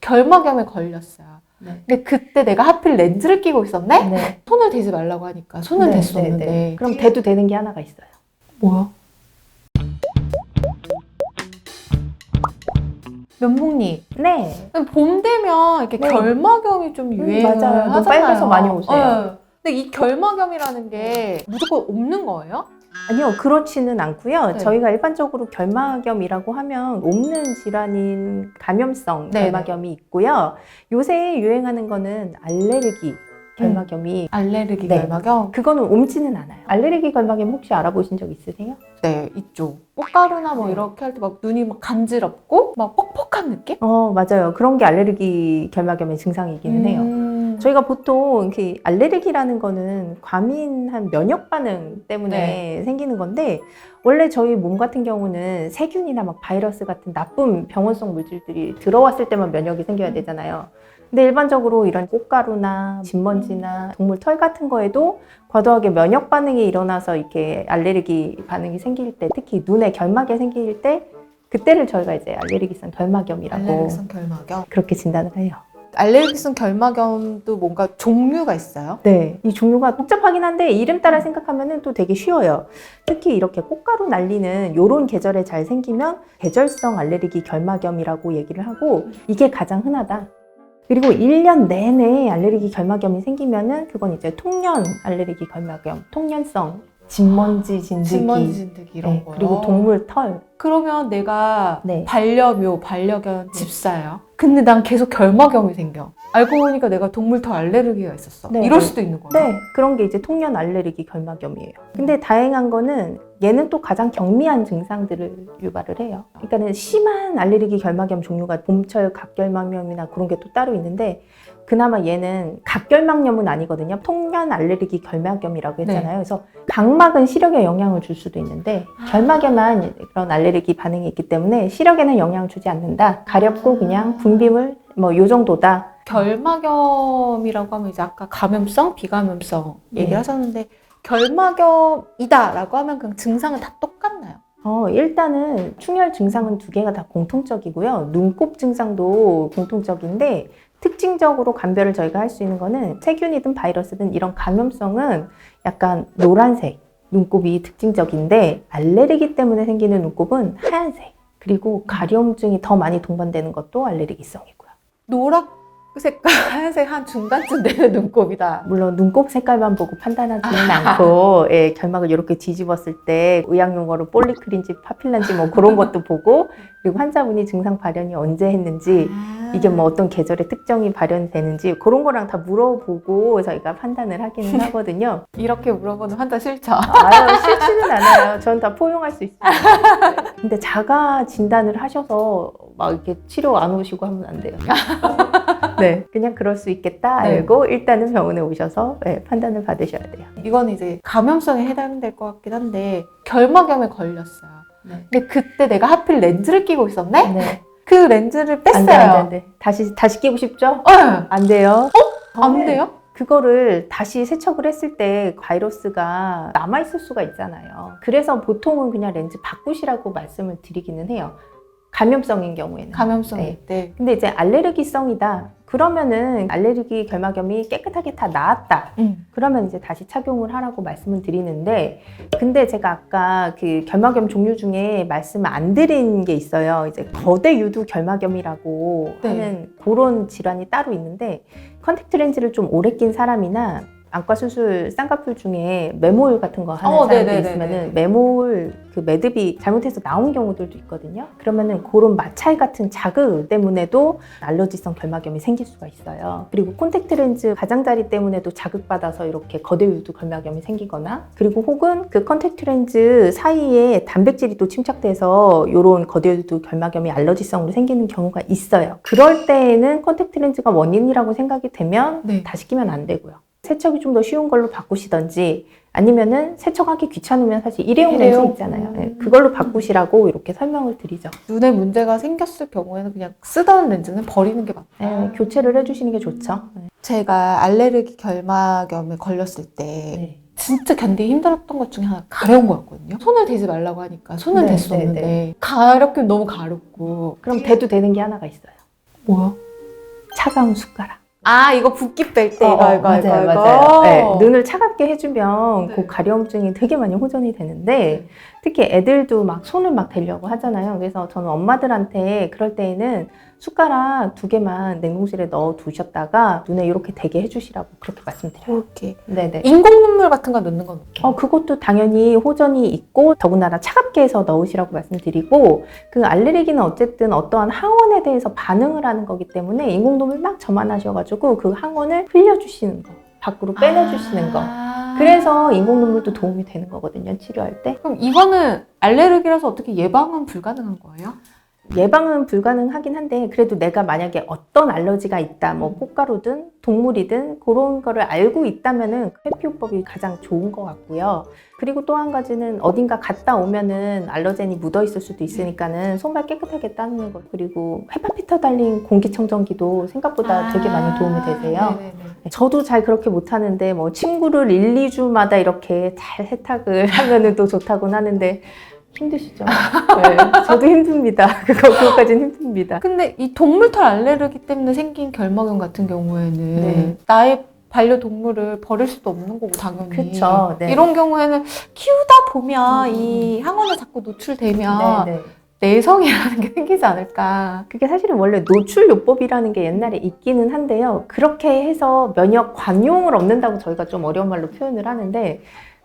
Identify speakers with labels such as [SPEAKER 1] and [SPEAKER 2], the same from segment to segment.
[SPEAKER 1] 결막염에 걸렸어요.
[SPEAKER 2] 네.
[SPEAKER 1] 근데 그때 내가 하필 렌즈를 끼고 있었네?
[SPEAKER 2] 네.
[SPEAKER 1] 손을 대지 말라고 하니까 손을 댔었는데.
[SPEAKER 2] 그럼 대도 되는 게 하나가 있어요.
[SPEAKER 1] 뭐야? 면봉님.
[SPEAKER 2] 네.
[SPEAKER 1] 봄 되면 이렇게
[SPEAKER 2] 네.
[SPEAKER 1] 결막염이 좀 유행을
[SPEAKER 2] 맞아요. 눈
[SPEAKER 1] 하잖아요.
[SPEAKER 2] 빨개서 많이 오세요.
[SPEAKER 1] 네. 근데 이 결막염이라는 게 무조건 없는 거예요?
[SPEAKER 2] 아니요, 그렇지는 않고요.
[SPEAKER 1] 네.
[SPEAKER 2] 저희가 일반적으로 결막염이라고 하면 옵는 질환인 감염성
[SPEAKER 1] 네네.
[SPEAKER 2] 결막염이 있고요. 요새 유행하는 거는 알레르기 결막염이
[SPEAKER 1] 알레르기
[SPEAKER 2] 네.
[SPEAKER 1] 결막염?
[SPEAKER 2] 그거는 옮지는 않아요. 알레르기 결막염 혹시 알아보신 적 있으세요?
[SPEAKER 1] 네, 있죠. 꽃가루나 뭐
[SPEAKER 2] 네.
[SPEAKER 1] 이렇게 할 때 막 눈이 막 간지럽고 막 뻑뻑한 느낌?
[SPEAKER 2] 맞아요. 그런 게 알레르기 결막염의 증상이기는 해요. 저희가 보통 이렇게 알레르기라는 거는 과민한 면역 반응 때문에 생기는 건데 원래 저희 몸 같은 경우는 세균이나 막 바이러스 같은 나쁜 병원성 물질들이 들어왔을 때만 면역이 생겨야 되잖아요. 근데 일반적으로 이런 꽃가루나 진먼지나 동물 털 같은 거에도 과도하게 면역 반응이 일어나서 이렇게 알레르기 반응이 생길 때, 특히 눈에 결막이 생길 때 그때를 저희가 이제 알레르기성 결막염이라고
[SPEAKER 1] 알레르기성 결막염.
[SPEAKER 2] 그렇게 진단을 해요.
[SPEAKER 1] 알레르기성 결막염도 뭔가 종류가 있어요?
[SPEAKER 2] 네, 이 종류가 복잡하긴 한데 이름 따라 생각하면 또 되게 쉬워요. 특히 이렇게 꽃가루 날리는 요런 계절에 잘 생기면 계절성 알레르기 결막염이라고 얘기를 하고 이게 가장 흔하다. 그리고 1년 내내 알레르기 결막염이 생기면은 그건 이제 통년 알레르기 결막염, 통년성 진먼지 진드기,
[SPEAKER 1] 진먼지 진드기 이런 거요?
[SPEAKER 2] 그리고 동물 털.
[SPEAKER 1] 그러면 내가
[SPEAKER 2] 네.
[SPEAKER 1] 반려묘, 반려견 집사예요. 근데 난 계속 결막염이 생겨. 알고 보니까 내가 동물털 알레르기가 있었어.
[SPEAKER 2] 네.
[SPEAKER 1] 이럴 수도 있는 거야?
[SPEAKER 2] 네, 그런 게 이제 통년 알레르기 결막염이에요. 근데 다행한 거는 얘는 또 가장 경미한 증상들을 유발을 해요. 그러니까는 심한 알레르기 결막염 종류가 봄철 각결막염이나 그런 게 또 따로 있는데 그나마 얘는 각결막염은 아니거든요. 통년 알레르기 결막염이라고 했잖아요. 그래서 각막은 시력에 영향을 줄 수도 있는데 결막에만 그런 알레르기 반응이 있기 때문에 시력에는 영향을 주지 않는다. 가렵고 그냥 분비물 뭐 요 정도다.
[SPEAKER 1] 결막염이라고 하면 이제 아까 감염성, 비감염성 얘기를
[SPEAKER 2] 네.
[SPEAKER 1] 하셨는데 결막염이다라고 하면 그냥 증상은 다 똑같나요?
[SPEAKER 2] 일단은 충혈 증상은 두 개가 다 공통적이고요. 눈곱 증상도 공통적인데 특징적으로 감별을 저희가 할 수 있는 거는 세균이든 바이러스든 이런 감염성은 약간 노란색 눈곱이 특징적인데 알레르기 때문에 생기는 눈곱은 하얀색 그리고 가려움증이 더 많이 동반되는 것도 알레르기성이고요.
[SPEAKER 1] 노랗 색깔, 하얀색 한 중간쯤 되는 눈곱이다.
[SPEAKER 2] 물론 눈곱 색깔만 보고 판단하지는 않고 결막을 이렇게 뒤집었을 때 의학용어로 볼리클인지 파필란지 뭐 그런 것도 보고 그리고 환자분이 증상 발현이 언제 했는지 이게 뭐 어떤 계절에 특정이 발현되는지 그런 거랑 다 물어보고 저희가 판단을 하기는 하거든요.
[SPEAKER 1] 이렇게 물어보는 환자 싫죠?
[SPEAKER 2] 아유, 싫지는 않아요. 전 다 포용할 수 있어요. 근데 자가 진단을 하셔서 막 이렇게 치료 안 오시고 하면 안 돼요. 네, 그냥 그럴 수 있겠다 알고 일단은 병원에 오셔서 판단을 받으셔야 돼요.
[SPEAKER 1] 이건 이제 감염성에 해당될 것 같긴 한데 결막염에 걸렸어요.
[SPEAKER 2] 네.
[SPEAKER 1] 근데 그때 내가 하필 렌즈를 끼고 있었네?
[SPEAKER 2] 네.
[SPEAKER 1] 그 렌즈를 뺐어요.
[SPEAKER 2] 안 돼. 다시 끼고 싶죠?
[SPEAKER 1] 네.
[SPEAKER 2] 안 돼요.
[SPEAKER 1] 안 돼요?
[SPEAKER 2] 그거를 다시 세척을 했을 때 바이러스가 남아있을 수가 있잖아요. 그래서 보통은 그냥 렌즈 바꾸시라고 말씀을 드리기는 해요. 감염성인 경우에는.
[SPEAKER 1] 감염성일 때.
[SPEAKER 2] 근데 이제 알레르기성이다. 그러면은 알레르기 결막염이 깨끗하게 다 나았다. 그러면 이제 다시 착용을 하라고 말씀을 드리는데 근데 제가 아까 그 결막염 종류 중에 말씀을 안 드린 게 있어요. 이제 거대 유두 결막염이라고 하는 그런 질환이 따로 있는데 컨택트 렌즈를 좀 오래 낀 사람이나 안과 수술 쌍꺼풀 중에 매몰 같은 거 하는 사람들이 있으면은 매몰 그 매듭이 잘못해서 나온 경우들도 있거든요. 그러면은 그런 마찰 같은 자극 때문에도 알러지성 결막염이 생길 수가 있어요. 그리고 콘택트 렌즈 가장자리 때문에도 자극받아서 이렇게 거대 유두 결막염이 생기거나 그리고 혹은 그 컨택트 렌즈 사이에 단백질이 또 침착돼서 이런 거대 유두 결막염이 알러지성으로 생기는 경우가 있어요. 그럴 때에는 콘택트 렌즈가 원인이라고 생각이 되면 다시 끼면 안 되고요. 세척이 좀 더 쉬운 걸로 바꾸시던지 아니면은 세척하기 귀찮으면 사실 일회용 렌즈 있잖아요. 그걸로 바꾸시라고 이렇게 설명을 드리죠.
[SPEAKER 1] 눈에 문제가 생겼을 경우에는 그냥 쓰던 렌즈는 버리는 게 맞다.
[SPEAKER 2] 교체를 해주시는 게 좋죠.
[SPEAKER 1] 제가 알레르기 결막염에 걸렸을 때 진짜 견디기 힘들었던 것 중에 하나 가려운 거였거든요. 손을 대지 말라고 하니까 손은 댔었는데 가렵긴 너무 가렵고
[SPEAKER 2] 그럼 대도 되는 게 하나가 있어요.
[SPEAKER 1] 뭐야?
[SPEAKER 2] 차가운 숟가락.
[SPEAKER 1] 아, 이거 붓기 뺄 때
[SPEAKER 2] 맞아요. 네, 눈을 차갑게 해주면
[SPEAKER 1] 네.
[SPEAKER 2] 그 가려움증이 되게 많이 호전이 되는데 특히 애들도 막 손을 막 대려고 하잖아요. 그래서 저는 엄마들한테 그럴 때에는 숟가락 2개만 냉동실에 넣어 두셨다가 눈에 이렇게 대게 해주시라고 그렇게 말씀드려요.
[SPEAKER 1] 이렇게
[SPEAKER 2] 네네.
[SPEAKER 1] 인공 눈물 같은 거 넣는 건 어때요?
[SPEAKER 2] 그것도 당연히 호전이 있고 더군다나 차갑게 해서 넣으시라고 말씀드리고 그 알레르기는 어쨌든 어떠한 항원에 대해서 반응을 하는 거기 때문에 인공눈물 막 점안하셔가지고 그 항원을 흘려주시는 거, 밖으로 빼내주시는 거. 그래서 인공눈물도 도움이 되는 거거든요, 치료할 때.
[SPEAKER 1] 그럼 이거는 알레르기라서 어떻게 예방은 불가능한 거예요?
[SPEAKER 2] 예방은 불가능하긴 한데 그래도 내가 만약에 어떤 알러지가 있다, 뭐 꽃가루든 동물이든 그런 거를 알고 있다면은 회피요법이 가장 좋은 것 같고요. 그리고 또 한 가지는 어딘가 갔다 오면은 알러젠이 묻어 있을 수도 있으니까는 손발 깨끗하게 닦는 것, 그리고 헤파 필터 달린 공기청정기도 생각보다 되게 많이 도움이 되세요.
[SPEAKER 1] 네네네.
[SPEAKER 2] 저도 잘 그렇게 못하는데 뭐 침구를 1, 2주마다 이렇게 잘 세탁을 하면은 또 좋다고는 하는데 힘드시죠? 네, 저도 힘듭니다. 그거까지는 힘듭니다.
[SPEAKER 1] 근데 이 동물털 알레르기 때문에 생긴 결막염 같은 경우에는
[SPEAKER 2] 네.
[SPEAKER 1] 나의 반려동물을 버릴 수도 없는 거고 당연히
[SPEAKER 2] 그쵸, 네.
[SPEAKER 1] 이런 경우에는 키우다 보면 이 항원에 자꾸 노출되면
[SPEAKER 2] 네, 네.
[SPEAKER 1] 내성이라는 게 생기지 않을까.
[SPEAKER 2] 그게 사실은 원래 노출요법이라는 게 옛날에 있기는 한데요. 그렇게 해서 면역 관용을 얻는다고 저희가 좀 어려운 말로 표현을 하는데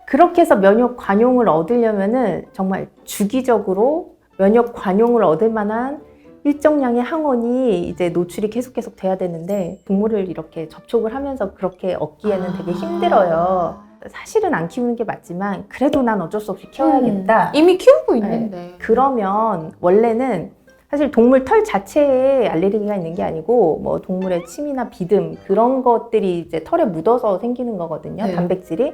[SPEAKER 2] 그렇게 해서 면역 관용을 얻으려면은 정말 주기적으로 면역 관용을 얻을 만한 일정량의 항원이 이제 노출이 계속 돼야 되는데 동물을 이렇게 접촉을 하면서 그렇게 얻기에는 되게 힘들어요. 사실은 안 키우는 게 맞지만 그래도 난 어쩔 수 없이 키워야겠다.
[SPEAKER 1] 이미 키우고 있는데.
[SPEAKER 2] 그러면 원래는 사실 동물 털 자체에 알레르기가 있는 게 아니고 뭐 동물의 침이나 비듬 그런 것들이 이제 털에 묻어서 생기는 거거든요.
[SPEAKER 1] 네.
[SPEAKER 2] 단백질이.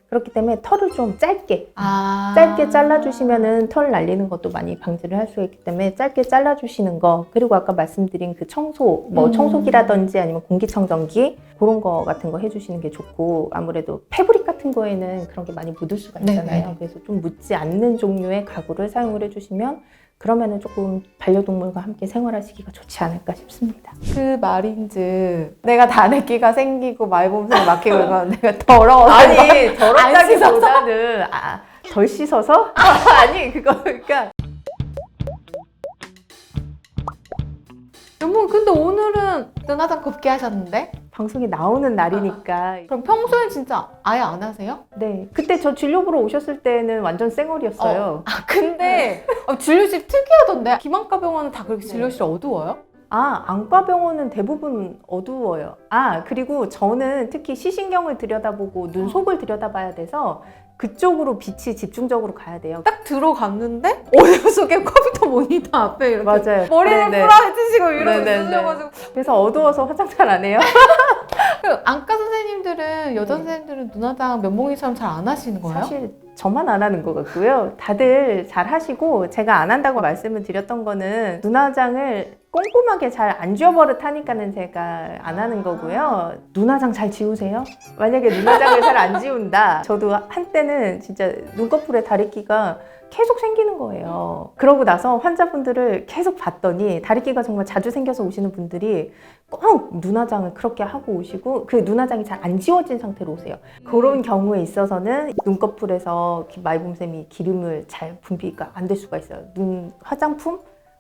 [SPEAKER 2] 그렇기 때문에 털을 좀 짧게
[SPEAKER 1] 아.
[SPEAKER 2] 짧게 잘라주시면은 털 날리는 것도 많이 방지를 할 수가 있기 때문에 짧게 잘라주시는 거, 그리고 아까 말씀드린 그 청소, 뭐 청소기라든지 아니면 공기청정기 그런 거 같은 거 해주시는 게 좋고, 아무래도 패브릭 같은 거에는 그런 게 많이 묻을 수가 있잖아요.
[SPEAKER 1] 네네.
[SPEAKER 2] 그래서 좀 묻지 않는 종류의 가구를 사용을 해주시면 그러면은 조금 반려동물과 함께 생활하시기가 좋지 않을까 싶습니다.
[SPEAKER 1] 그 말인즉 내가 다래끼가 생기고 말봄새가 막히고 이건 내가 더러워서
[SPEAKER 2] 아니,
[SPEAKER 1] 더럽다기보다는
[SPEAKER 2] 덜 씻어서? 아니, 그러니까
[SPEAKER 1] 여보, 근데 오늘은 눈화장 곱게 하셨는데?
[SPEAKER 2] 방송에 나오는 날이니까.
[SPEAKER 1] 그럼 평소에 진짜 아예 안 하세요?
[SPEAKER 2] 네. 그때 저 진료 보러 오셨을 때는 완전 쌩얼이었어요.
[SPEAKER 1] 근데 진료실 특이하던데 김한과 병원은 다 그렇게 진료실이 어두워요?
[SPEAKER 2] 안과병원은 대부분 어두워요. 그리고 저는 특히 시신경을 들여다보고 눈 속을 들여다봐야 돼서 그쪽으로 빛이 집중적으로 가야 돼요.
[SPEAKER 1] 딱 들어갔는데 오디오 속에 컴퓨터 모니터 앞에 이렇게
[SPEAKER 2] 맞아요.
[SPEAKER 1] 머리를
[SPEAKER 2] 네네.
[SPEAKER 1] 풀어헤치시고 이러고
[SPEAKER 2] 네네네.
[SPEAKER 1] 있으셔가지고
[SPEAKER 2] 그래서 어두워서 화장 잘 안 해요.
[SPEAKER 1] 그 안과 선생님들은 여자 선생님들은 눈화장 면봉이처럼 잘 안 하시는 거예요?
[SPEAKER 2] 사실 저만 안 하는 것 같고요. 다들 잘 하시고, 제가 안 한다고 말씀을 드렸던 거는 눈화장을 꼼꼼하게 잘 안 지워버릇 하니까는 제가 안 하는 거고요. 눈화장 잘 지우세요? 만약에 눈화장을 잘 안 지운다. 저도 한때는 진짜 눈꺼풀에 다래끼가 계속 생기는 거예요. 그러고 나서 환자분들을 계속 봤더니 다래끼가 정말 자주 생겨서 오시는 분들이 꼭 눈화장을 그렇게 하고 오시고 그 눈화장이 잘 안 지워진 상태로 오세요. 그런 경우에 있어서는 눈꺼풀에서 말봄샘이 기름을 잘 분비가 안 될 수가 있어요. 눈 화장품?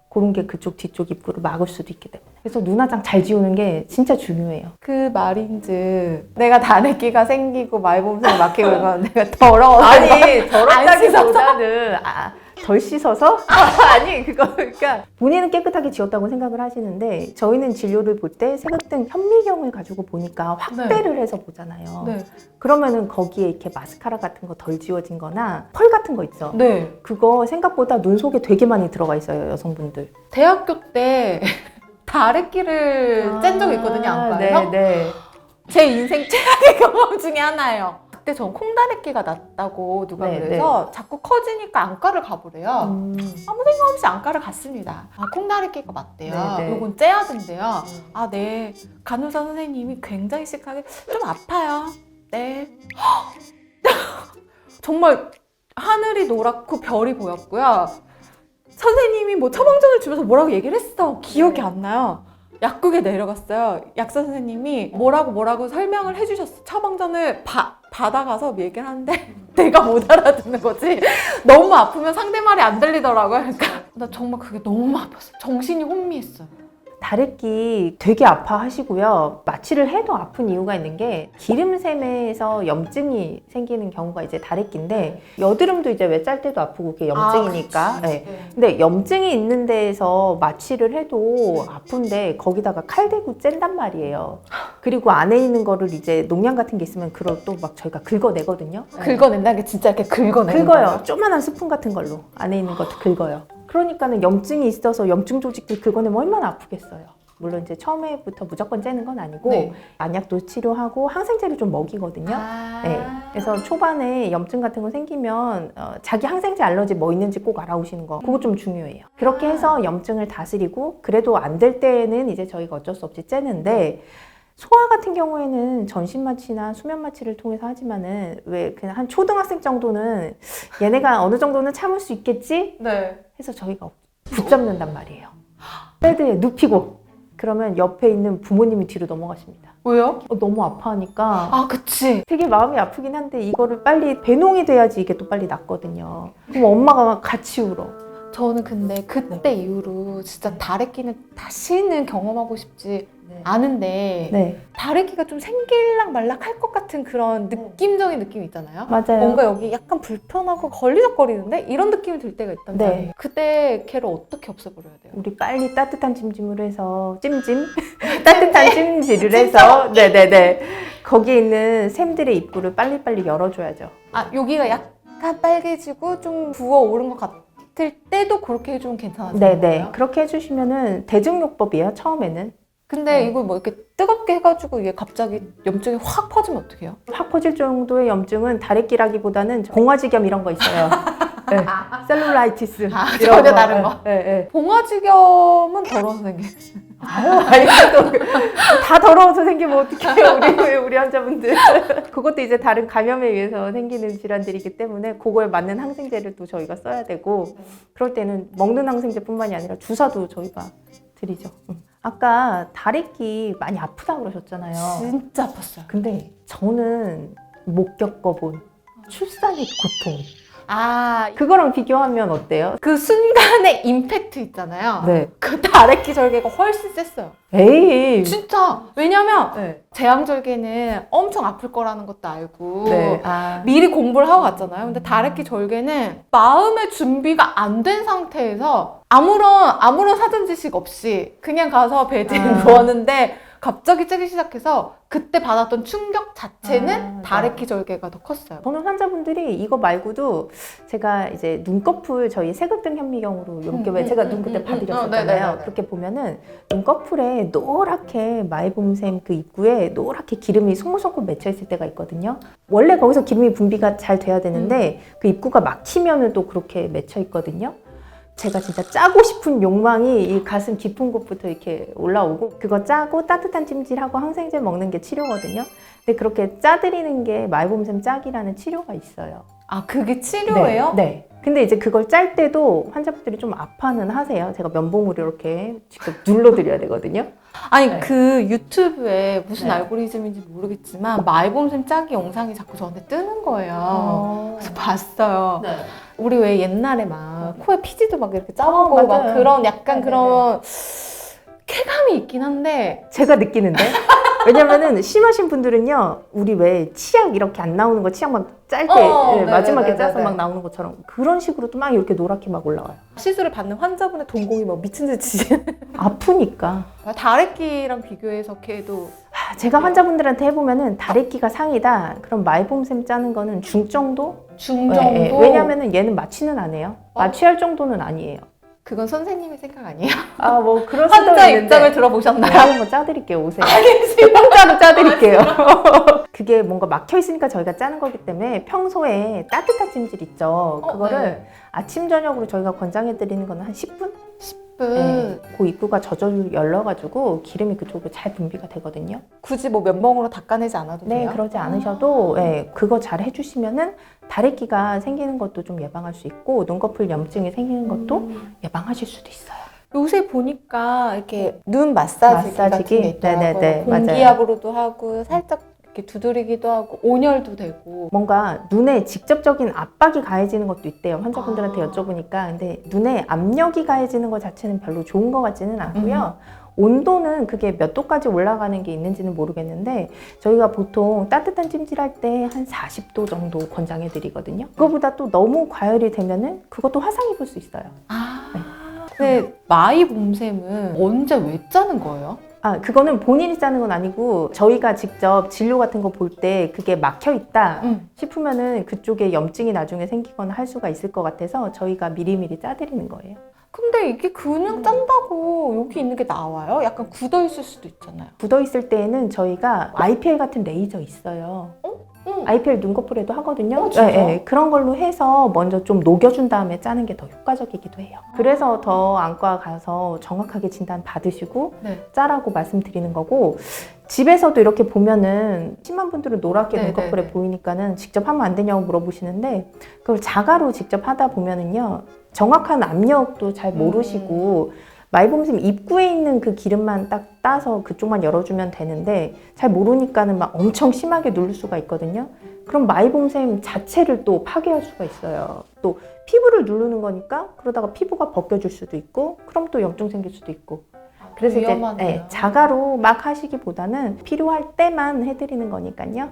[SPEAKER 2] 그런 게 그쪽 뒤쪽 입구를 막을 수도 있기 때문에. 그래서 눈화장 잘 지우는 게 진짜 중요해요.
[SPEAKER 1] 그 말인즉 내가 다래끼가 생기고 말봄새가 막히고 이건 내가 더러워서
[SPEAKER 2] 아니, 더럽다기보다는 덜 씻어서? 아니, 그러니까 본인은 깨끗하게 지웠다고 생각을 하시는데 저희는 진료를 볼 때 색등 현미경을 가지고 보니까 확대를 해서 보잖아요.
[SPEAKER 1] 네.
[SPEAKER 2] 그러면은 거기에 이렇게 마스카라 같은 거 덜 지워진 거나 펄 같은 거 있죠.
[SPEAKER 1] 네.
[SPEAKER 2] 그거 생각보다 눈 속에 되게 많이 들어가 있어요, 여성분들.
[SPEAKER 1] 대학교 때 다래끼를 짠 적이 있거든요, 안과에서.
[SPEAKER 2] 네.
[SPEAKER 1] 제 인생 최악의 경험 중에 하나예요. 그때 전 콩다래끼가 났다고 누가
[SPEAKER 2] 네,
[SPEAKER 1] 그래서 자꾸 커지니까 안과를 가보래요. 아무 생각 없이 안과를 갔습니다. 콩다래끼가 맞대요.
[SPEAKER 2] 네, 네.
[SPEAKER 1] 요건 째야 된대요. 네. 간호사 선생님이 굉장히 시크하게 좀 아파요. 네. 정말 하늘이 노랗고 별이 보였고요. 선생님이 뭐 처방전을 주면서 뭐라고 얘기를 했어. 기억이 안 나요. 약국에 내려갔어요. 약사 선생님이 뭐라고 설명을 해주셨어. 처방전을 받아가서 얘기를 하는데 내가 못 알아듣는 거지. 너무 아프면 상대 말이 안 들리더라고요. 그러니까 나 정말 그게 너무 아팠어. 정신이 혼미했어요.
[SPEAKER 2] 다래끼 되게 아파하시고요. 마취를 해도 아픈 이유가 있는 게 기름샘에서 염증이 생기는 경우가 이제 다래끼인데 여드름도 이제 왜 짤 때도 아프고 그게 염증이니까. 네. 근데 염증이 있는 데에서 마취를 해도 아픈데 거기다가 칼 대고 짠단 말이에요. 그리고 안에 있는 거를 이제 농약 같은 게 있으면 그걸 또 막 저희가 긁어내거든요.
[SPEAKER 1] 긁어낸다는 게 진짜 이렇게 긁어내는
[SPEAKER 2] 긁어요.
[SPEAKER 1] 거예요?
[SPEAKER 2] 조그만한 스푼 같은 걸로 안에 있는 것도 긁어요. 그러니까는 염증이 있어서 염증 조직들 긁어내면 얼마나 아프겠어요. 물론 이제 처음에부터 무조건 째는 건 아니고
[SPEAKER 1] 네.
[SPEAKER 2] 안약도 치료하고 항생제를 좀 먹이거든요.
[SPEAKER 1] 아.
[SPEAKER 2] 네. 그래서 초반에 염증 같은 거 생기면 자기 항생제 알러지 뭐 있는지 꼭 알아오시는 거 그거 좀 중요해요. 그렇게 해서 염증을 다스리고 그래도 안 될 때는 이제 저희가 어쩔 수 없이 째는데 소아 같은 경우에는 전신 마취나 수면 마취를 통해서 하지만은 왜 그냥 한 초등학생 정도는 얘네가 어느 정도는 참을 수 있겠지?
[SPEAKER 1] 네.
[SPEAKER 2] 해서 저희가 붙잡는단 말이에요. 베드에 눕히고 그러면 옆에 있는 부모님이 뒤로 넘어가십니다.
[SPEAKER 1] 왜요?
[SPEAKER 2] 너무 아파하니까
[SPEAKER 1] 아, 그치.
[SPEAKER 2] 되게 마음이 아프긴 한데 이거를 빨리 배농이 돼야지 이게 또 빨리 낫거든요. 그럼 엄마가 같이 울어.
[SPEAKER 1] 저는 근데 그때 이후로 진짜 다래끼는 다시는 경험하고 싶지 않은데
[SPEAKER 2] 네,
[SPEAKER 1] 다래끼가 좀 생길락 말락 할 것 같은 그런 느낌적인 느낌이 있잖아요.
[SPEAKER 2] 맞아요.
[SPEAKER 1] 뭔가 여기 약간 불편하고 걸리적거리는데 이런 느낌이 들 때가 있단
[SPEAKER 2] 네.
[SPEAKER 1] 말이에요. 그때 걔를 어떻게 없애버려야 돼요?
[SPEAKER 2] 우리 빨리 따뜻한 찜찜을 해서 따뜻한 찜질을 해서 네네네 거기에 있는 샘들의 입구를 빨리빨리 열어줘야죠.
[SPEAKER 1] 아, 여기가 약간 빨개지고 좀 부어오른 것 같을 때도 그렇게 해주면 괜찮아지는
[SPEAKER 2] 네네
[SPEAKER 1] 거예요?
[SPEAKER 2] 그렇게 해주시면은 대증요법이에요 처음에는.
[SPEAKER 1] 근데
[SPEAKER 2] 네.
[SPEAKER 1] 이걸 뭐 이렇게 뜨겁게 해가지고 이게 갑자기 염증이 확 퍼지면 어떡해요?
[SPEAKER 2] 확 퍼질 정도의 염증은 다래끼라기보다는 공화지겸 이런 거 있어요. 네. 셀룰라이티스 이런
[SPEAKER 1] 전혀 다른 거.
[SPEAKER 2] 네, 네.
[SPEAKER 1] 봉화지겸은 더러워서 생겨요.
[SPEAKER 2] 아유, 다 더러워서 생기면 어떡해요, 우리 환자분들. 그것도 이제 다른 감염에 의해서 생기는 질환들이기 때문에 그거에 맞는 항생제를 또 저희가 써야 되고 그럴 때는 먹는 항생제뿐만이 아니라 주사도 저희가 드리죠. 아까 다래끼 많이 아프다고 그러셨잖아요.
[SPEAKER 1] 진짜 아팠어요.
[SPEAKER 2] 근데 저는 못 겪어본 출산의 고통.
[SPEAKER 1] 아,
[SPEAKER 2] 그거랑 비교하면 어때요?
[SPEAKER 1] 그 순간의 임팩트 있잖아요.
[SPEAKER 2] 네.
[SPEAKER 1] 그 다래끼 절개가 훨씬 셌어요.
[SPEAKER 2] 에이.
[SPEAKER 1] 진짜. 왜냐면
[SPEAKER 2] 네.
[SPEAKER 1] 제왕절개는 엄청 아플 거라는 것도 알고
[SPEAKER 2] 네. 아.
[SPEAKER 1] 미리 공부를 하고 갔잖아요. 근데 다래끼 절개는 마음의 준비가 안 된 상태에서 아무런 사전 지식 없이 그냥 가서 베드에 누웠는데 갑자기 째기 시작해서 그때 받았던 충격 자체는 다래끼 절개가 더 컸어요.
[SPEAKER 2] 저는 환자분들이 이거 말고도 제가 이제 눈꺼풀 저희 세극등 현미경으로 이렇게 왜 제가 눈 그때 봐드렸었잖아요. 그렇게 보면은 눈꺼풀에 노랗게 마이봄샘 그 입구에 노랗게 기름이 송골송골 맺혀 있을 때가 있거든요. 원래 거기서 기름이 분비가 잘 돼야 되는데 그 입구가 막히면은 또 그렇게 맺혀 있거든요. 제가 진짜 짜고 싶은 욕망이 이 가슴 깊은 곳부터 이렇게 올라오고 그거 짜고 따뜻한 찜질하고 항생제 먹는 게 치료거든요. 근데 그렇게 짜드리는 게 마이봄샘 짝이라는 치료가 있어요.
[SPEAKER 1] 아, 그게 치료예요?
[SPEAKER 2] 네. 근데 이제 그걸 짤 때도 환자분들이 좀 아파는 하세요. 제가 면봉으로 이렇게 직접 눌러드려야 되거든요.
[SPEAKER 1] 아니,
[SPEAKER 2] 네.
[SPEAKER 1] 그 유튜브에 무슨
[SPEAKER 2] 네.
[SPEAKER 1] 알고리즘인지 모르겠지만 마이봄샘 짝이 영상이 자꾸 저한테 뜨는 거예요. 그래서 봤어요.
[SPEAKER 2] 네.
[SPEAKER 1] 우리 왜 옛날에 막 코에 피지도 막 이렇게 짜보고 막
[SPEAKER 2] 맞아요.
[SPEAKER 1] 그런 약간
[SPEAKER 2] 네네네.
[SPEAKER 1] 그런 쾌감이 있긴 한데
[SPEAKER 2] 제가 느끼는데 왜냐면은 심하신 분들은요 우리 왜 치약 이렇게 안 나오는 거 치약 막 짤 때 마지막에
[SPEAKER 1] 네네네네네.
[SPEAKER 2] 짜서 막 나오는 것처럼 그런 식으로 또 막 이렇게 노랗게 막 올라와요.
[SPEAKER 1] 시술을 받는 환자분의 동공이 막 미친 듯이
[SPEAKER 2] 아프니까.
[SPEAKER 1] 다래끼랑 비교해서 걔도
[SPEAKER 2] 제가 환자분들한테 해보면은 다래끼가 상이다. 그럼 마이봄샘 짜는 거는 중정도?
[SPEAKER 1] 중정도.
[SPEAKER 2] 네, 왜냐면은 얘는 마취는 안 해요. 마취할 정도는 아니에요.
[SPEAKER 1] 그건 선생님의 생각 아니에요?
[SPEAKER 2] 아 뭐 그럴 수도
[SPEAKER 1] 환자
[SPEAKER 2] 있는데.
[SPEAKER 1] 입장을 들어보셨나요?
[SPEAKER 2] 제가 한번 짜드릴게요. 오세요.
[SPEAKER 1] 알겠습니다.
[SPEAKER 2] 공짜로 짜드릴게요. 그게 뭔가 막혀 있으니까 저희가 짜는 거기 때문에 평소에 따뜻한 찜질 있죠. 그거를
[SPEAKER 1] 네.
[SPEAKER 2] 아침 저녁으로 저희가 권장해 드리는 거는 한 10분?
[SPEAKER 1] 10분.
[SPEAKER 2] 네. 그 입구가 저절로 열려가지고 기름이 그쪽으로 잘 분비가 되거든요.
[SPEAKER 1] 굳이 뭐 면봉으로 닦아내지 않아도
[SPEAKER 2] 네,
[SPEAKER 1] 돼요?
[SPEAKER 2] 그러지 않으셔도 그거 잘 해주시면은 다래끼가 생기는 것도 좀 예방할 수 있고 눈꺼풀 염증이 생기는 것도 예방하실 수도 있어요.
[SPEAKER 1] 요새 보니까 이렇게 눈 마사지 같은
[SPEAKER 2] 마사지기?
[SPEAKER 1] 게 있더라고요.
[SPEAKER 2] 네네네,
[SPEAKER 1] 공기압으로도 하고 살짝 이렇게 두드리기도 하고 온열도 되고.
[SPEAKER 2] 뭔가 눈에 직접적인 압박이 가해지는 것도 있대요. 환자분들한테
[SPEAKER 1] 아.
[SPEAKER 2] 여쭤보니까. 근데 눈에 압력이 가해지는 것 자체는 별로 좋은 것 같지는 않고요. 온도는 그게 몇 도까지 올라가는 게 있는지는 모르겠는데 저희가 보통 따뜻한 찜질할 때 한 40도 정도 권장해 드리거든요. 그거보다 또 너무 과열이 되면은 그것도 화상 입을 수 있어요.
[SPEAKER 1] 근데 마이봄샘은 언제 왜 짜는 거예요?
[SPEAKER 2] 아, 그거는 본인이 짜는 건 아니고 저희가 직접 진료 같은 거 볼 때 그게 막혀 있다 싶으면은 그쪽에 염증이 나중에 생기거나 할 수가 있을 것 같아서 저희가 미리미리 짜드리는 거예요.
[SPEAKER 1] 근데 이게 그냥 짠다고 여기 있는 게 나와요? 약간 굳어 있을 수도 있잖아요.
[SPEAKER 2] 굳어 있을 때에는 저희가 IPL 같은 레이저 있어요. IPL 눈꺼풀에도 하거든요.
[SPEAKER 1] 진짜요?
[SPEAKER 2] 그런 걸로 해서 먼저 좀 녹여준 다음에 짜는 게 더 효과적이기도 해요. 그래서 더 안과 가서 정확하게 진단 받으시고
[SPEAKER 1] 네.
[SPEAKER 2] 짜라고 말씀드리는 거고, 집에서도 이렇게 보면은 심한 분들은 노랗게
[SPEAKER 1] 네,
[SPEAKER 2] 눈꺼풀에
[SPEAKER 1] 네, 네.
[SPEAKER 2] 보이니까는 직접 하면 안 되냐고 물어보시는데 그걸 자가로 직접 하다 보면은요 정확한 압력도 잘 모르시고 마이봄샘 입구에 있는 그 기름만 딱 따서 그쪽만 열어주면 되는데 잘 모르니까는 막 엄청 심하게 누를 수가 있거든요. 그럼 마이봄샘 자체를 또 파괴할 수가 있어요. 또 피부를 누르는 거니까 그러다가 피부가 벗겨질 수도 있고 그럼 또 염증 생길 수도 있고. 그래서 이제
[SPEAKER 1] 위험하네요.
[SPEAKER 2] 자가로 막 하시기보다는 필요할 때만 해드리는 거니까요.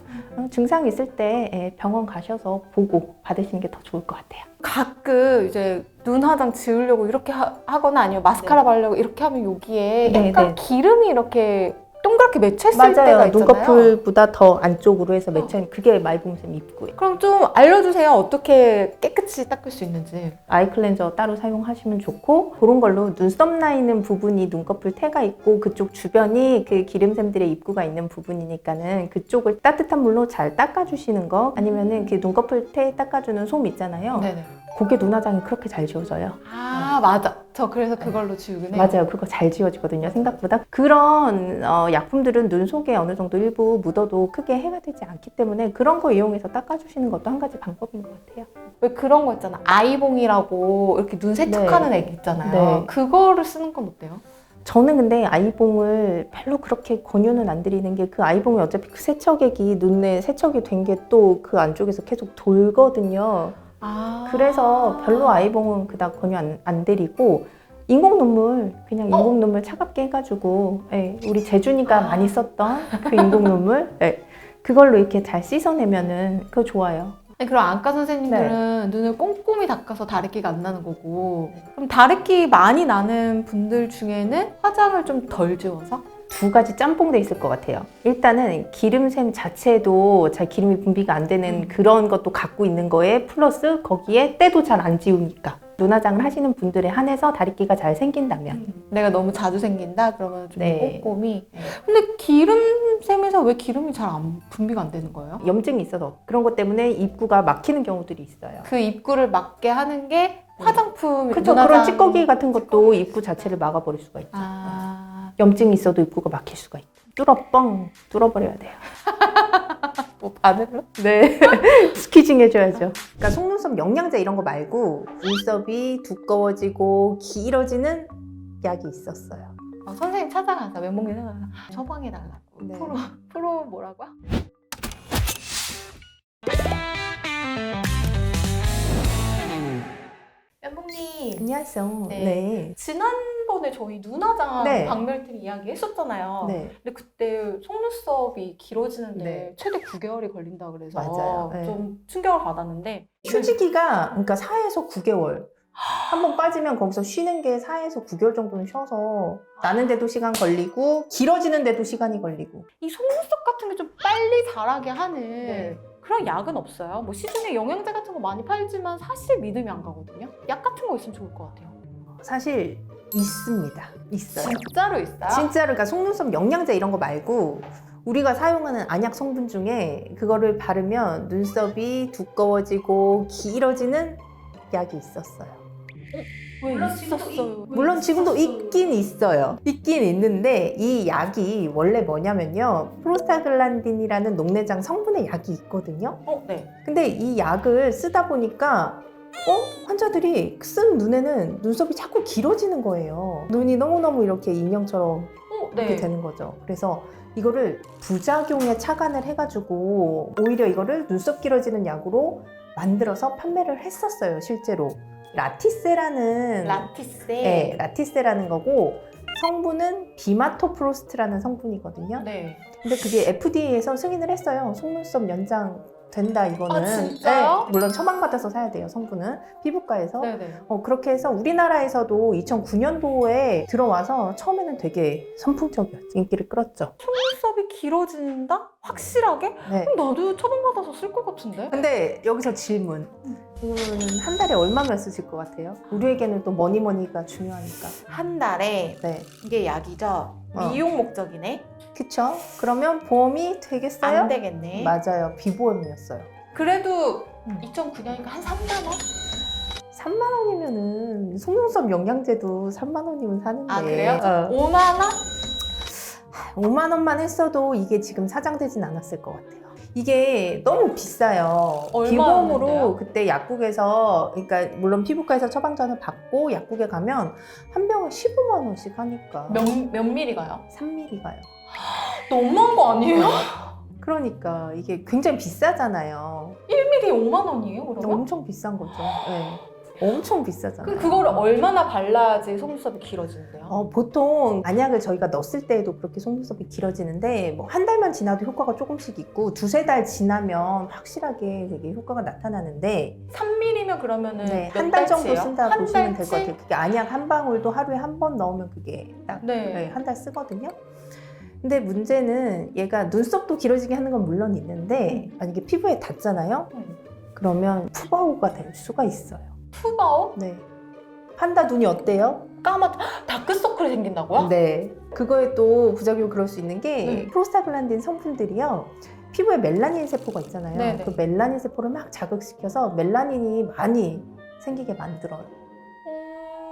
[SPEAKER 2] 증상 있을 때 병원 가셔서 보고 받으시는 게 더 좋을 것 같아요.
[SPEAKER 1] 가끔 이제 눈 화장 지우려고 이렇게 하거나 아니면 마스카라 바르려고 이렇게 하면 여기에
[SPEAKER 2] 네,
[SPEAKER 1] 약간
[SPEAKER 2] 네.
[SPEAKER 1] 기름이 이렇게 동그랗게 맺혀있을 때가
[SPEAKER 2] 맞아요.
[SPEAKER 1] 있잖아요.
[SPEAKER 2] 눈꺼풀보다 더 안쪽으로 해서 맺혀있는 그게 마이봄샘 입구예요.
[SPEAKER 1] 그럼 좀 알려주세요. 어떻게 깨끗이 닦을 수 있는지.
[SPEAKER 2] 아이 클렌저 따로 사용하시면 좋고 그런 걸로 눈썹 나 있는 부분이 눈꺼풀 태가 있고 그쪽 주변이 그 기름샘들의 입구가 있는 부분이니까는 그쪽을 따뜻한 물로 잘 닦아주시는 거 아니면은 그 눈꺼풀 태 닦아주는 솜 있잖아요.
[SPEAKER 1] 네네.
[SPEAKER 2] 그게 눈화장이 그렇게 잘 지워져요.
[SPEAKER 1] 아 맞아. 저 그래서 그걸로 지우긴 해요.
[SPEAKER 2] 맞아요. 그거 잘 지워지거든요. 생각보다. 그런 약품들은 눈 속에 어느 정도 일부 묻어도 크게 해가 되지 않기 때문에 그런 거 이용해서 닦아주시는 것도 한 가지 방법인 것 같아요.
[SPEAKER 1] 왜 그런 거 있잖아. 아이봉이라고 이렇게 눈 세척하는 액 있잖아요.
[SPEAKER 2] 네.
[SPEAKER 1] 그거를 쓰는 건 어때요?
[SPEAKER 2] 저는 근데 아이봉을 별로 그렇게 권유는 안 드리는 게 그 아이봉이 어차피 그 세척액이 눈에 세척이 된 게 또 그 안쪽에서 계속 돌거든요. 그래서 별로 아이봉은 그닥 권유 안 드리고 인공 눈물 그냥 인공 눈물 차갑게 해가지고 우리 재준이가 많이 썼던 그 인공 눈물 그걸로 이렇게 잘 씻어내면은 그거 좋아요.
[SPEAKER 1] 아니, 그럼 안과 선생님들은 눈을 꼼꼼히 닦아서 다래끼가 안 나는 거고 그럼 다래끼 많이 나는 분들 중에는 화장을 좀 덜 지워서?
[SPEAKER 2] 두 가지 짬뽕돼 있을 것 같아요. 일단은 기름샘 자체도 잘 기름이 분비가 안 되는 그런 것도 갖고 있는 거에 플러스 거기에 때도 잘 안 지우니까 눈화장을 하시는 분들에 한해서 다래끼가 잘 생긴다면
[SPEAKER 1] 내가 너무 자주 생긴다? 그러면 좀
[SPEAKER 2] 네.
[SPEAKER 1] 꼼꼼히. 근데 기름샘에서 왜 기름이 잘 안 분비가 안 되는 거예요?
[SPEAKER 2] 염증이 있어서 그런 것 때문에 입구가 막히는 경우들이 있어요.
[SPEAKER 1] 그 입구를 막게 하는 게 화장품,
[SPEAKER 2] 그렇죠. 그런 찌꺼기 같은 것도 입구 자체를 막아버릴 수가 있죠. 염증이 있어도 입구가 막힐 수가 있고 뚫어버려야 돼요.
[SPEAKER 1] 뭐 바늘로?
[SPEAKER 2] 네. 스키징 해줘야죠. 그러니까 속눈썹 영양제 이런 거 말고 눈썹이 두꺼워지고 길어지는 약이 있었어요.
[SPEAKER 1] 선생님 찾아가서 면봉님 찾아가서 처방해달라고.
[SPEAKER 2] 네.
[SPEAKER 1] 프로 뭐라고요? 면봉님.
[SPEAKER 2] 안녕하세요.
[SPEAKER 1] 네. 지난번에 저희 눈화장
[SPEAKER 2] 네.
[SPEAKER 1] 박멸팀 이야기 했었잖아요.
[SPEAKER 2] 네.
[SPEAKER 1] 근데 그때 속눈썹이 길어지는데
[SPEAKER 2] 네.
[SPEAKER 1] 최대 9개월이 걸린다 그래서
[SPEAKER 2] 맞아요. 네.
[SPEAKER 1] 좀 충격을 받았는데
[SPEAKER 2] 휴지기가 그러니까 4에서 9개월. 한 번 빠지면 거기서 쉬는 게 4에서 9개월 정도는 쉬어서 나는데도 시간 걸리고 길어지는데도 시간이 걸리고
[SPEAKER 1] 이 속눈썹 같은 게 좀 빨리 자라게 하는
[SPEAKER 2] 네.
[SPEAKER 1] 그런 약은 없어요? 뭐 시중에 영양제 같은 거 많이 팔지만 사실 믿음이 안 가거든요? 약 같은 거 있으면 좋을 것 같아요.
[SPEAKER 2] 사실 있습니다. 있어요.
[SPEAKER 1] 진짜로 있어요?
[SPEAKER 2] 진짜로 그러니까 속눈썹 영양제 이런 거 말고 우리가 사용하는 안약 성분 중에 그거를 바르면 눈썹이 두꺼워지고 길어지는 약이 있었어요.
[SPEAKER 1] 왜 있었어요?
[SPEAKER 2] 물론 지금도 있긴 있어요. 있긴 있는데 이 약이 원래 뭐냐면요. 프로스타글란딘이라는 녹내장 성분의 약이 있거든요.
[SPEAKER 1] 네.
[SPEAKER 2] 근데 이 약을 쓰다 보니까 환자들이 쓴 눈에는 눈썹이 자꾸 길어지는 거예요. 눈이 너무너무 이렇게 인형처럼 이렇게 되는 거죠. 그래서 이거를 부작용에 착안을 해가지고 오히려 이거를 눈썹 길어지는 약으로 만들어서 판매를 했었어요, 실제로. 라티세라는
[SPEAKER 1] 라티세.
[SPEAKER 2] 라티세라는 거고 성분은 비마토프로스트라는 성분이거든요.
[SPEAKER 1] 네.
[SPEAKER 2] 근데 그게 FDA에서 승인을 했어요. 속눈썹 연장 된다 이거는.
[SPEAKER 1] 아, 진짜요?
[SPEAKER 2] 네, 물론 처방받아서 사야 돼요, 성분은. 피부과에서.
[SPEAKER 1] 네네.
[SPEAKER 2] 그렇게 해서 우리나라에서도 2009년도에 들어와서 처음에는 되게 선풍적이었죠. 인기를 끌었죠.
[SPEAKER 1] 속눈썹이 길어진다? 확실하게?
[SPEAKER 2] 네.
[SPEAKER 1] 그럼 나도 처방받아서 쓸 것 같은데?
[SPEAKER 2] 근데 여기서 질문. 이거는 한 달에 얼마면 쓰실 것 같아요? 우리에게는 또 머니가 중요하니까.
[SPEAKER 1] 한 달에
[SPEAKER 2] 네.
[SPEAKER 1] 이게 약이죠? 미용 목적이네?
[SPEAKER 2] 그쵸? 그러면 보험이 되겠어요?
[SPEAKER 1] 안 되겠네.
[SPEAKER 2] 맞아요. 비보험이었어요.
[SPEAKER 1] 그래도 2009년이니까 한 3만 원?
[SPEAKER 2] 3만 원이면은 속눈썹 영양제도 3만 원이면 사는데.
[SPEAKER 1] 아, 그래요? 5만 원?
[SPEAKER 2] 5만 원만 했어도 이게 지금 사장되진 않았을 것 같아요. 이게 너무 비싸요.
[SPEAKER 1] 얼마였는데요?
[SPEAKER 2] 비보험으로 그때 약국에서, 그러니까 물론 피부과에서 처방전을 받고 약국에 가면 한 병에 15만 원씩 하니까.
[SPEAKER 1] 몇 밀리가요?
[SPEAKER 2] 3mm가요.
[SPEAKER 1] 너무한 거 아니에요?
[SPEAKER 2] 그러니까 이게 굉장히 비싸잖아요.
[SPEAKER 1] 1밀리 5만 원이에요, 그러면?
[SPEAKER 2] 엄청 비싼 거죠. 네. 엄청 비싸잖아요.
[SPEAKER 1] 그럼 그거를 얼마나 발라야지 속눈썹이 길어지는데요?
[SPEAKER 2] 보통 안약을 저희가 넣었을 때에도 그렇게 속눈썹이 길어지는데 뭐 한 달만 지나도 효과가 조금씩 있고 두세 달 지나면 확실하게 되게 효과가 나타나는데
[SPEAKER 1] 3mm면 그러면은
[SPEAKER 2] 네,
[SPEAKER 1] 몇
[SPEAKER 2] 한 달 정도
[SPEAKER 1] 달치예요?
[SPEAKER 2] 쓴다고
[SPEAKER 1] 한
[SPEAKER 2] 보시면 될 것
[SPEAKER 1] 달치?
[SPEAKER 2] 같아요. 그게 안약 한 방울도 하루에 한 번 넣으면 그게 딱
[SPEAKER 1] 네.
[SPEAKER 2] 한 달 쓰거든요. 근데 문제는 얘가 눈썹도 길어지게 하는 건 물론 있는데 만약에 피부에 닿잖아요. 그러면 푸바오가 될 수가 있어요.
[SPEAKER 1] 푸바오?
[SPEAKER 2] 네. 판다 눈이 어때요?
[SPEAKER 1] 다크서클이 생긴다고요?
[SPEAKER 2] 네. 그거에 또 부작용 그럴 수 있는 게
[SPEAKER 1] 네.
[SPEAKER 2] 프로스타글란딘 성분들이요. 피부에 멜라닌 세포가 있잖아요.
[SPEAKER 1] 네네.
[SPEAKER 2] 그 멜라닌 세포를 막 자극시켜서 멜라닌이 많이 생기게 만들어요.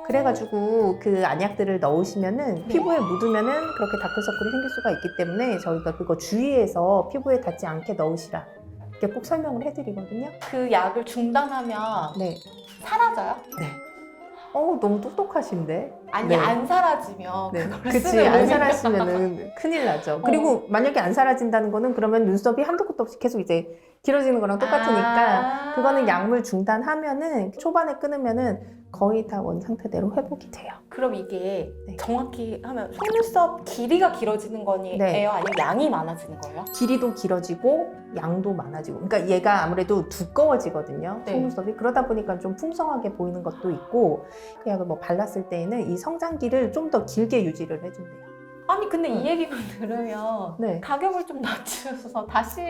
[SPEAKER 2] 그래가지고 그 안약들을 넣으시면은 피부에 묻으면은 그렇게 다크서클이 생길 수가 있기 때문에 저희가 그거 주의해서 피부에 닿지 않게 넣으시라. 이렇게 꼭 설명을 해드리거든요.
[SPEAKER 1] 그 약을 중단하면
[SPEAKER 2] 네.
[SPEAKER 1] 사라져요?
[SPEAKER 2] 네. 너무 똑똑하신데?
[SPEAKER 1] 아니,
[SPEAKER 2] 네.
[SPEAKER 1] 안 사라지면
[SPEAKER 2] 네.
[SPEAKER 1] 그걸
[SPEAKER 2] 그치,
[SPEAKER 1] 쓰면
[SPEAKER 2] 안
[SPEAKER 1] 의미가-
[SPEAKER 2] 사라지면은 큰일 나죠. 그리고 만약에 안 사라진다는 거는 그러면 눈썹이 한도 끝도 없이 계속 이제 길어지는 거랑 똑같으니까 그거는 약물 중단하면은 초반에 끊으면은 거의 다 원 상태대로 회복이 돼요.
[SPEAKER 1] 그럼 이게
[SPEAKER 2] 네.
[SPEAKER 1] 정확히 하면 속눈썹 길이가 길어지는 거예요?
[SPEAKER 2] 네.
[SPEAKER 1] 아니면 양이 많아지는 거예요?
[SPEAKER 2] 길이도 길어지고 양도 많아지고 그러니까 얘가 아무래도 두꺼워지거든요.
[SPEAKER 1] 네.
[SPEAKER 2] 속눈썹이. 그러다 보니까 좀 풍성하게 보이는 것도 있고 그 약을 뭐 발랐을 때에는 이 성장기를 좀 더 길게 유지를 해준대요.
[SPEAKER 1] 아니 근데 이 얘기만 들으면
[SPEAKER 2] 네.
[SPEAKER 1] 가격을 좀 낮추어서 다시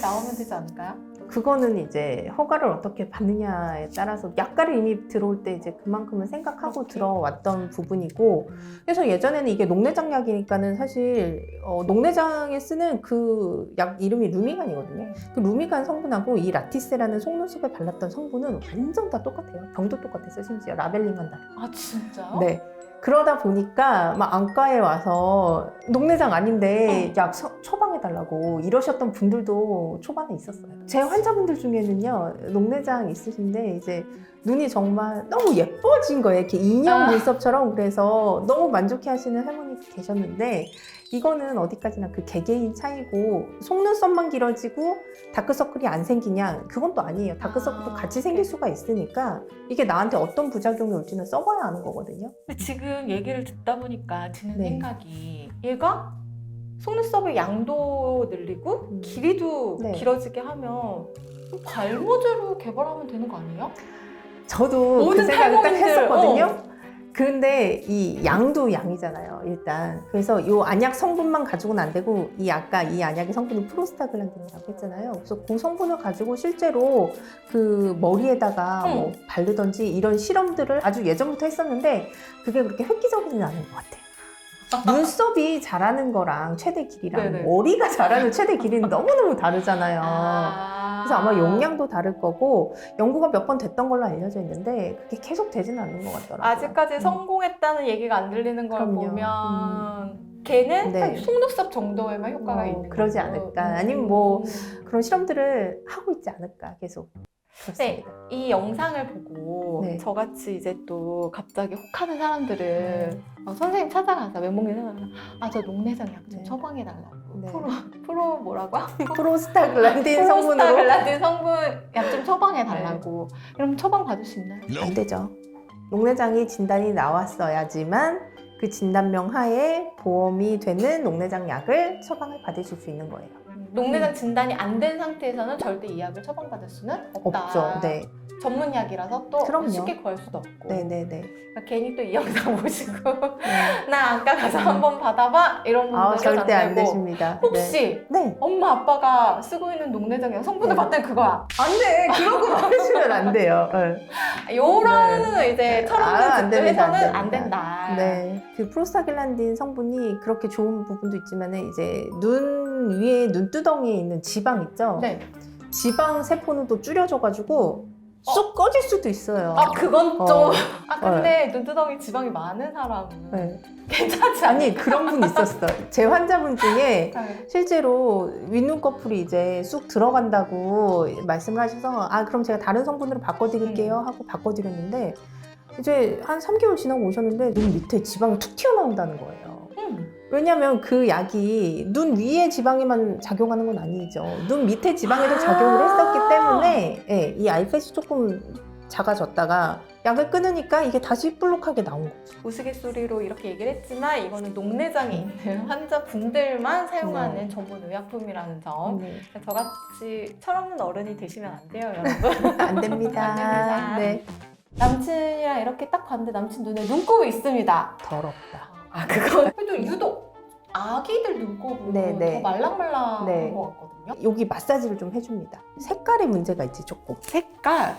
[SPEAKER 1] 나오면 되지 않을까요?
[SPEAKER 2] 그거는 이제 허가를 어떻게 받느냐에 따라서 약가를 이미 들어올 때 이제 그만큼은 생각하고
[SPEAKER 1] 오케이.
[SPEAKER 2] 들어왔던 부분이고 그래서 예전에는 이게 녹내장 약이니까는 사실 녹내장에 쓰는 그 약 이름이 루미간이거든요. 그 루미간 성분하고 이 라티세라는 속눈썹에 발랐던 성분은 완전 다 똑같아요. 병도 똑같았어요. 심지어 라벨링만 다르고.
[SPEAKER 1] 아 진짜요?
[SPEAKER 2] 네. 그러다 보니까 막 안과에 와서 녹내장 아닌데 약 처방해달라고 이러셨던 분들도 초반에 있었어요. 제 환자분들 중에는요, 녹내장 있으신데 이제 눈이 정말 너무 예뻐진 거예요. 이렇게 인형 눈썹처럼. 그래서 너무 만족해 하시는 할머니 계셨는데 이거는 어디까지나 그 개개인 차이고 속눈썹만 길어지고 다크서클이 안 생기냐? 그건 또 아니에요. 다크서클도 같이 생길 수가 있으니까 이게 나한테 어떤 부작용이 올지는 써봐야 아는 거거든요.
[SPEAKER 1] 근데 지금 얘기를 듣다 보니까 드는
[SPEAKER 2] 네.
[SPEAKER 1] 생각이 얘가 속눈썹의 양도 늘리고 길이도
[SPEAKER 2] 네.
[SPEAKER 1] 길어지게 하면 발모제로 개발하면 되는 거 아니에요?
[SPEAKER 2] 저도 그
[SPEAKER 1] 모든
[SPEAKER 2] 생각을 딱
[SPEAKER 1] 탈모인들,
[SPEAKER 2] 했었거든요. 근데 이 양도 양이잖아요, 일단. 그래서 이 안약 성분만 가지고는 안 되고 이 아까 이 안약의 성분은 프로스타글란딘이라고 했잖아요. 그래서 그 성분을 가지고 실제로 그 머리에다가 뭐 바르던지 이런 실험들을 아주 예전부터 했었는데 그게 그렇게 획기적이지는 않은 것 같아요. 눈썹이 자라는 거랑 최대 길이랑
[SPEAKER 1] 네네.
[SPEAKER 2] 머리가 자라는 최대 길이는 너무너무 다르잖아요. 그래서 아마 용량도 다를 거고 연구가 몇 번 됐던 걸로 알려져 있는데 그게 계속 되지는 않는 것 같더라고요.
[SPEAKER 1] 아직까지 성공했다는 얘기가 안 들리는 걸
[SPEAKER 2] 그럼요.
[SPEAKER 1] 보면 걔는
[SPEAKER 2] 네.
[SPEAKER 1] 딱 속눈썹 정도에만 효과가 있는
[SPEAKER 2] 그러지
[SPEAKER 1] 거고.
[SPEAKER 2] 않을까. 아니면 뭐 그런 실험들을 하고 있지 않을까 계속. 그렇습니다.
[SPEAKER 1] 이 영상을 보고
[SPEAKER 2] 네.
[SPEAKER 1] 저같이 이제 또 갑자기 혹하는 사람들은 선생님 찾아가서 외모님 찾아가서 저 녹내장 약 좀
[SPEAKER 2] 네.
[SPEAKER 1] 처방해달라고.
[SPEAKER 2] 네.
[SPEAKER 1] 프로 뭐라고?
[SPEAKER 2] 프로스타글란딘 성분으로
[SPEAKER 1] 프로스타글란딘 성분 약 좀 처방해달라고. 그럼 처방 받을 수 있나요?
[SPEAKER 2] 안 되죠. 녹내장이 진단이 나왔어야지만 그 진단명 하에 보험이 되는 녹내장 약을 처방을 받으실 수 있는 거예요.
[SPEAKER 1] 녹내장 진단이 안 된 상태에서는 절대 이 약을 처방받을 수는 없다.
[SPEAKER 2] 없죠. 네.
[SPEAKER 1] 전문약이라서 또
[SPEAKER 2] 그럼요.
[SPEAKER 1] 쉽게 구할 수도 없고.
[SPEAKER 2] 네네네.
[SPEAKER 1] 그러니까 괜히 또 이 영상 보시고 나 안과 가서 한번 받아봐 이런 분들은
[SPEAKER 2] 절대 안
[SPEAKER 1] 되고.
[SPEAKER 2] 되십니다.
[SPEAKER 1] 혹시
[SPEAKER 2] 네.
[SPEAKER 1] 엄마 아빠가 쓰고 있는 녹내장약 성분을 봤더니 그거야.
[SPEAKER 2] 안 돼. 그런 거 말해주면 안 돼요.
[SPEAKER 1] 요런 이제
[SPEAKER 2] 안 됩니다,
[SPEAKER 1] 철없는
[SPEAKER 2] 안
[SPEAKER 1] 집중해서는 안 된다.
[SPEAKER 2] 네. 그 프로스타글란딘 성분이 그렇게 좋은 부분도 있지만은 이제 눈 위에 눈두덩이에 있는 지방 있죠?
[SPEAKER 1] 네.
[SPEAKER 2] 지방 세포는 또 줄여져가지고 쑥 꺼질 수도 있어요.
[SPEAKER 1] 아 그건 좀. 아
[SPEAKER 2] 네.
[SPEAKER 1] 근데 눈두덩이 지방이 많은 사람은
[SPEAKER 2] 네.
[SPEAKER 1] 괜찮지 않아요?
[SPEAKER 2] 아니 그런 분 있었어. 제 환자분 중에
[SPEAKER 1] 네.
[SPEAKER 2] 실제로 윗눈꺼풀이 이제 쑥 들어간다고 말씀을 하셔서 그럼 제가 다른 성분으로 바꿔드릴게요 하고 바꿔드렸는데 이제 한 3개월 지나고 오셨는데 눈 밑에 지방이 툭 튀어나온다는 거예요. 왜냐면 그 약이 눈 위에 지방에만 작용하는 건 아니죠. 눈 밑에 지방에도 작용을 했었기 때문에 예, 이 알펫이 조금 작아졌다가 약을 끊으니까 이게 다시 볼록하게 나온 거죠.
[SPEAKER 1] 우스갯소리로 이렇게 얘기를 했지만 이거는 녹내장이 있는 환자분들만 사용하는
[SPEAKER 2] 네.
[SPEAKER 1] 전문 의약품이라는 점.
[SPEAKER 2] 네.
[SPEAKER 1] 저같이 철없는 어른이 되시면 안 돼요, 여러분.
[SPEAKER 2] 안 됩니다.
[SPEAKER 1] 안 됩니다.
[SPEAKER 2] 네.
[SPEAKER 1] 남친이랑 이렇게 딱 봤는데 남친 눈에 눈곱이 있습니다.
[SPEAKER 2] 더럽다.
[SPEAKER 1] 그건 그래도 유독 아기들 눈곱은
[SPEAKER 2] 네.
[SPEAKER 1] 더 말랑말랑한
[SPEAKER 2] 네.
[SPEAKER 1] 것 같거든요.
[SPEAKER 2] 여기 마사지를 좀 해줍니다. 색깔에 문제가 있지 조금.
[SPEAKER 1] 색깔.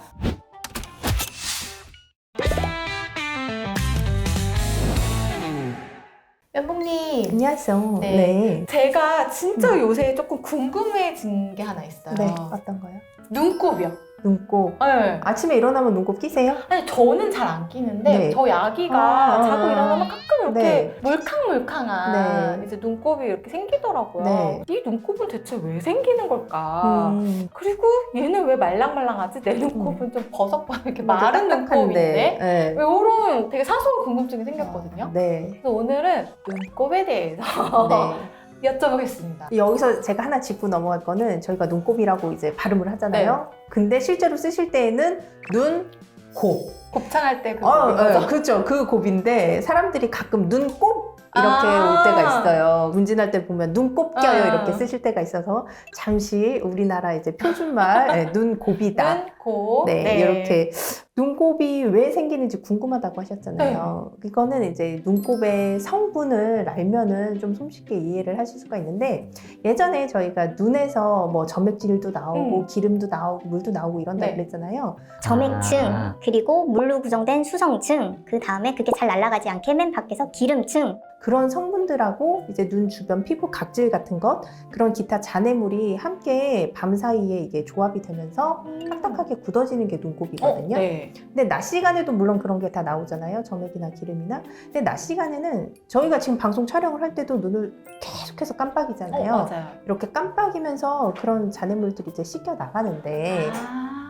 [SPEAKER 1] 연봉님.
[SPEAKER 2] 안녕하세요.
[SPEAKER 1] 네. 제가 진짜 요새 조금 궁금해진 게 하나 있어요.
[SPEAKER 2] 네. 어떤 거요?
[SPEAKER 1] 눈곱이요.
[SPEAKER 2] 눈곱.
[SPEAKER 1] 네.
[SPEAKER 2] 아침에 일어나면 눈곱 끼세요?
[SPEAKER 1] 아니 저는 잘 안 끼는데
[SPEAKER 2] 네.
[SPEAKER 1] 저희 아기가 자고 일어나면 가끔 이렇게
[SPEAKER 2] 네.
[SPEAKER 1] 물캉물캉한
[SPEAKER 2] 네.
[SPEAKER 1] 이제 눈곱이 이렇게 생기더라고요.
[SPEAKER 2] 네.
[SPEAKER 1] 이 눈곱은 대체 왜 생기는 걸까? 그리고 얘는 왜 말랑말랑하지? 내 눈곱은 좀 버석버석 이렇게 마른 눈곱인데
[SPEAKER 2] 네.
[SPEAKER 1] 왜 이런 되게 사소한 궁금증이 생겼거든요.
[SPEAKER 2] 네.
[SPEAKER 1] 그래서 오늘은 눈곱에 대해서
[SPEAKER 2] 네.
[SPEAKER 1] 여쭤보겠습니다.
[SPEAKER 2] 여기서 제가 하나 짚고 넘어갈 거는 저희가 눈곱이라고 이제 발음을 하잖아요. 근데 실제로 쓰실 때에는 눈곱.
[SPEAKER 1] 곱창할 때 그거
[SPEAKER 2] 네, 그렇죠. 그 곱인데 사람들이 가끔 눈곱 이렇게 올 때가 있어요. 문진할 때 보면 눈곱 껴요 이렇게 쓰실 때가 있어서 잠시 우리나라 이제 표준말 네, 눈곱이다.
[SPEAKER 1] 눈곱.
[SPEAKER 2] 네, 이렇게 눈곱이 왜 생기는지 궁금하다고 하셨잖아요. 이거는 이제 눈곱의 성분을 알면은 좀 손쉽게 이해를 하실 수가 있는데 예전에 저희가 눈에서 뭐 점액질도 나오고 기름도 나오고 물도 나오고 이런다 그랬잖아요.
[SPEAKER 3] 점액층, 그리고 물로 구성된 수성층, 그 다음에 그게 잘 날아가지 않게 맨 밖에서 기름층.
[SPEAKER 2] 그런 성분들하고 이제 눈 주변 피부 각질 같은 것, 그런 기타 잔해물이 함께 밤 사이에 이게 조합이 되면서 딱딱하게 굳어지는 게 눈곱이거든요.
[SPEAKER 1] 네.
[SPEAKER 2] 근데 낮 시간에도 물론 그런 게 다 나오잖아요. 점액이나 기름이나. 근데 낮 시간에는 저희가 지금 방송 촬영을 할 때도 눈을 계속해서 깜빡이잖아요.
[SPEAKER 1] 맞아요.
[SPEAKER 2] 이렇게 깜빡이면서 그런 잔해물들이 이제 씻겨 나가는데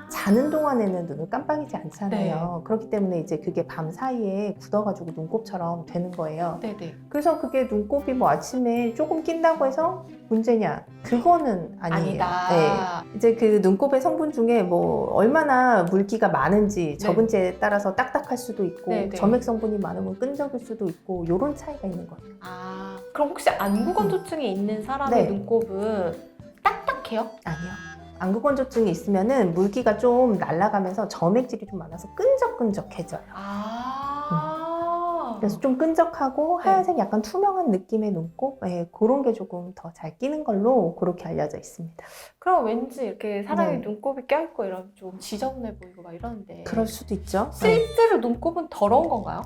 [SPEAKER 2] 자는 동안에는 눈을 깜빡이지 않잖아요. 그렇기 때문에 이제 그게 밤 사이에 굳어가지고 눈곱처럼 되는 거예요.
[SPEAKER 1] 네네.
[SPEAKER 2] 그래서 그게 눈곱이 뭐 아침에 조금 낀다고 해서 문제냐? 그거는 아니에요.
[SPEAKER 1] 아니다.
[SPEAKER 2] 네. 이제 그 눈곱의 성분 중에 뭐 얼마나 물기가 많은지 적은지에 따라서 딱딱할 수도 있고
[SPEAKER 1] 네네.
[SPEAKER 2] 점액 성분이 많으면 끈적일 수도 있고 이런 차이가 있는 거예요.
[SPEAKER 1] 그럼 혹시 안구건조증이 있는 사람의
[SPEAKER 2] 네.
[SPEAKER 1] 눈곱은 딱딱해요?
[SPEAKER 2] 아니요. 안구건조증이 있으면은 물기가 좀 날아가면서 점액질이 좀 많아서 끈적끈적해져요. 그래서 좀 끈적하고 하얀색 약간 투명한 느낌의 눈곱? 네, 그런 게 조금 더 잘 끼는 걸로 그렇게 알려져 있습니다.
[SPEAKER 1] 그럼 왠지 이렇게 사람이
[SPEAKER 2] 네.
[SPEAKER 1] 눈곱이 껴있고 이러면 좀 지저분해 보이고 막 이러는데
[SPEAKER 2] 그럴 수도 있죠.
[SPEAKER 1] 실제로 눈곱은 더러운 건가요?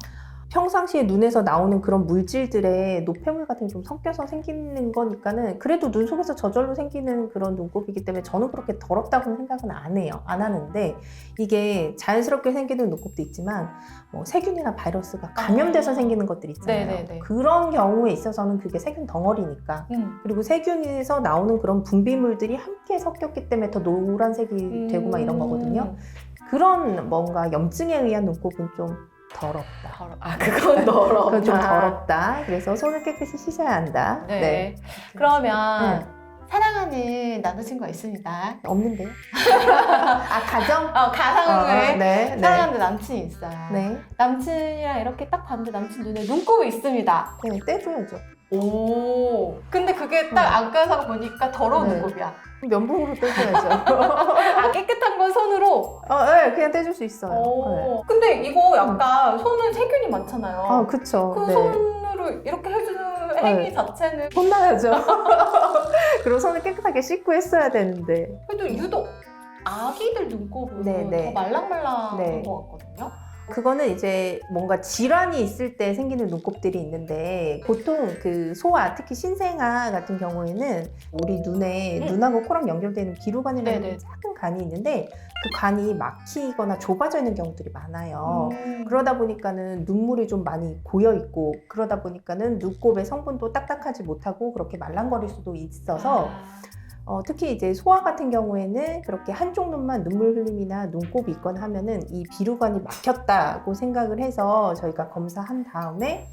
[SPEAKER 2] 평상시에 눈에서 나오는 그런 물질들의 노폐물 같은 게 좀 섞여서 생기는 거니까는 그래도 눈 속에서 저절로 생기는 그런 눈곱이기 때문에 저는 그렇게 더럽다고는 생각은 안 해요. 안 하는데 이게 자연스럽게 생기는 눈곱도 있지만 뭐 세균이나 바이러스가 감염돼서 생기는 것들 있잖아요.
[SPEAKER 1] 네네네.
[SPEAKER 2] 그런 경우에 있어서는 그게 세균 덩어리니까 그리고 세균에서 나오는 그런 분비물들이 함께 섞였기 때문에 더 노란색이 되고 막 이런 거거든요. 그런 뭔가 염증에 의한 눈곱은 좀 더럽다.
[SPEAKER 1] 아, 그건 더럽다.
[SPEAKER 2] 그건 좀 더럽다. 그래서 손을 깨끗이 씻어야 한다.
[SPEAKER 1] 네. 그러면 사랑하는 남자친구가 있습니다.
[SPEAKER 2] 없는데요? 아, 가정?
[SPEAKER 1] 가상을
[SPEAKER 2] 네.
[SPEAKER 1] 사랑하는 남친이 있어요.
[SPEAKER 2] 네.
[SPEAKER 1] 남친이랑 이렇게 딱 봤는데 남친 눈에 눈곱이 있습니다.
[SPEAKER 2] 네, 떼줘야죠.
[SPEAKER 1] 오. 근데 그게 딱 안과에서 보니까 더러운
[SPEAKER 2] 네.
[SPEAKER 1] 눈곱이야.
[SPEAKER 2] 면봉으로 떼줘야죠.
[SPEAKER 1] 아, 깨끗한 건 손으로?
[SPEAKER 2] 네, 그냥 떼줄 수 있어요. 네.
[SPEAKER 1] 오. 근데 이거 약간 손은 세균이 많잖아요.
[SPEAKER 2] 아, 그쵸.
[SPEAKER 1] 그
[SPEAKER 2] 네.
[SPEAKER 1] 손으로 이렇게 해주는 행위
[SPEAKER 2] 네.
[SPEAKER 1] 자체는
[SPEAKER 2] 혼나야죠. 그리고 손을 깨끗하게 씻고 했어야 되는데.
[SPEAKER 1] 그래도 유독 아기들 눈곱은
[SPEAKER 2] 네.
[SPEAKER 1] 더 말랑말랑한
[SPEAKER 2] 네.
[SPEAKER 1] 것 같거든요.
[SPEAKER 2] 그거는 이제 뭔가 질환이 있을 때 생기는 눈곱들이 있는데 보통 그 소아, 특히 신생아 같은 경우에는 우리 눈에 눈하고 코랑 연결되는 비루관이라는
[SPEAKER 1] 네네.
[SPEAKER 2] 작은 간이 있는데 그 간이 막히거나 좁아져 있는 경우들이 많아요. 그러다 보니까는 눈물이 좀 많이 고여 있고 그러다 보니까는 눈곱의 성분도 딱딱하지 못하고 그렇게 말랑거릴 수도 있어서 특히 이제 소아 같은 경우에는 그렇게 한쪽 눈만 눈물 흘림이나 눈곱이 있거나 하면은 이 비루관이 막혔다고 생각을 해서 저희가 검사한 다음에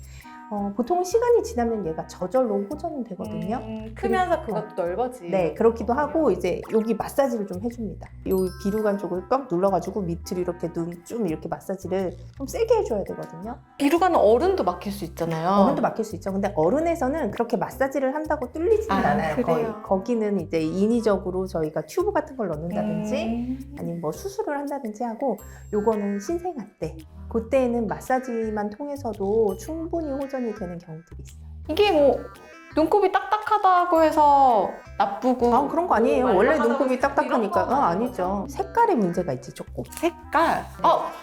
[SPEAKER 2] 보통 시간이 지나면 얘가 저절로 호전은 되거든요.
[SPEAKER 1] 크면서 그것도 넓어지.
[SPEAKER 2] 네, 그렇기도 하고 이제 여기 마사지를 좀 해줍니다. 요 비루관 쪽을 꽉 눌러가지고 밑으로 이렇게 눈 좀 이렇게 마사지를 좀 세게 해줘야 되거든요.
[SPEAKER 1] 비루관은 어른도 막힐 수 있잖아요.
[SPEAKER 2] 어른도 막힐 수 있죠. 근데 어른에서는 그렇게 마사지를 한다고 뚫리지는 않아요.
[SPEAKER 1] 그래요?
[SPEAKER 2] 거기는 이제 인위적으로 저희가 튜브 같은 걸 넣는다든지 아니면 뭐 수술을 한다든지 하고 요거는 신생아 때 그때는 마사지만 통해서도 충분히 호전이 되는 경우들이 있어요.
[SPEAKER 1] 이게 뭐 눈곱이 딱딱하다고 해서 나쁘고
[SPEAKER 2] 아, 그런 거 아니에요. 원래
[SPEAKER 1] 말랑하다고
[SPEAKER 2] 눈곱이
[SPEAKER 1] 해서
[SPEAKER 2] 딱딱하니까.
[SPEAKER 1] 이런 건
[SPEAKER 2] 아니죠. 색깔의 문제가 있지, 조금.
[SPEAKER 1] 색깔?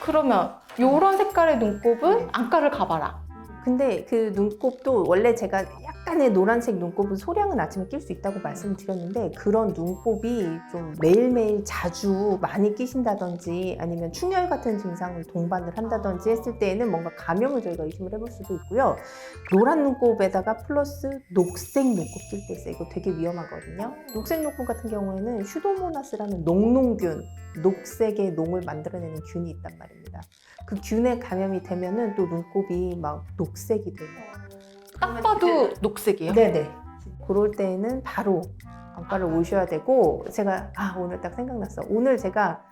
[SPEAKER 1] 그러면 요런 색깔의 눈곱은 안과를 가봐라.
[SPEAKER 2] 근데 그 눈곱도 원래 제가 약간의 노란색 눈곱은 소량은 아침에 낄 수 있다고 말씀드렸는데 그런 눈곱이 좀 매일매일 자주 많이 끼신다든지 아니면 충혈 같은 증상을 동반을 한다든지 했을 때에는 뭔가 감염을 저희가 의심을 해볼 수도 있고요. 노란 눈곱에다가 플러스 녹색 눈곱 낄 때 있어요. 이거 되게 위험하거든요. 녹색 눈곱 같은 경우에는 슈도모나스라는 녹농균, 녹색의 농을 만들어내는 균이 있단 말입니다. 그 균에 감염이 되면은 또 눈곱이 막 녹색이 돼요.
[SPEAKER 1] 딱 봐도 녹색이에요?
[SPEAKER 2] 네네. 그럴 때에는 바로 안과를 오셔야 되고 제가 오늘 딱 생각났어. 오늘 제가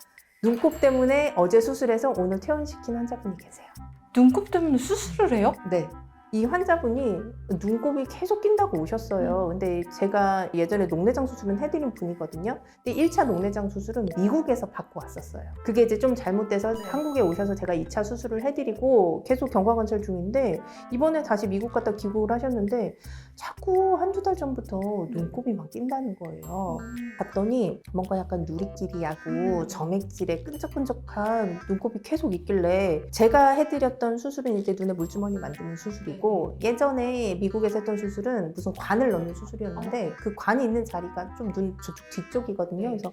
[SPEAKER 2] 눈곱 때문에 어제 수술해서 오늘 퇴원시킨 환자분이 계세요.
[SPEAKER 1] 눈곱 때문에 수술을 해요?
[SPEAKER 2] 네. 이 환자분이 눈곱이 계속 낀다고 오셨어요. 근데 제가 예전에 녹내장 수술은 해드린 분이거든요. 근데 1차 녹내장 수술은 미국에서 받고 왔었어요. 그게 이제 좀 잘못돼서 한국에 오셔서 제가 2차 수술을 해드리고 계속 경과관찰 중인데 이번에 다시 미국 갔다 귀국을 하셨는데 자꾸 한두 달 전부터 눈곱이 막 낀다는 거예요. 봤더니 뭔가 약간 누리끼리하고 점액질에 끈적끈적한 눈곱이 계속 있길래 제가 해드렸던 수술은 이제 눈에 물주머니 만드는 수술이고 예전에 미국에서 했던 수술은 무슨 관을 넣는 수술이었는데 그 관이 있는 자리가 좀 눈 저쪽 뒤쪽이거든요. 그래서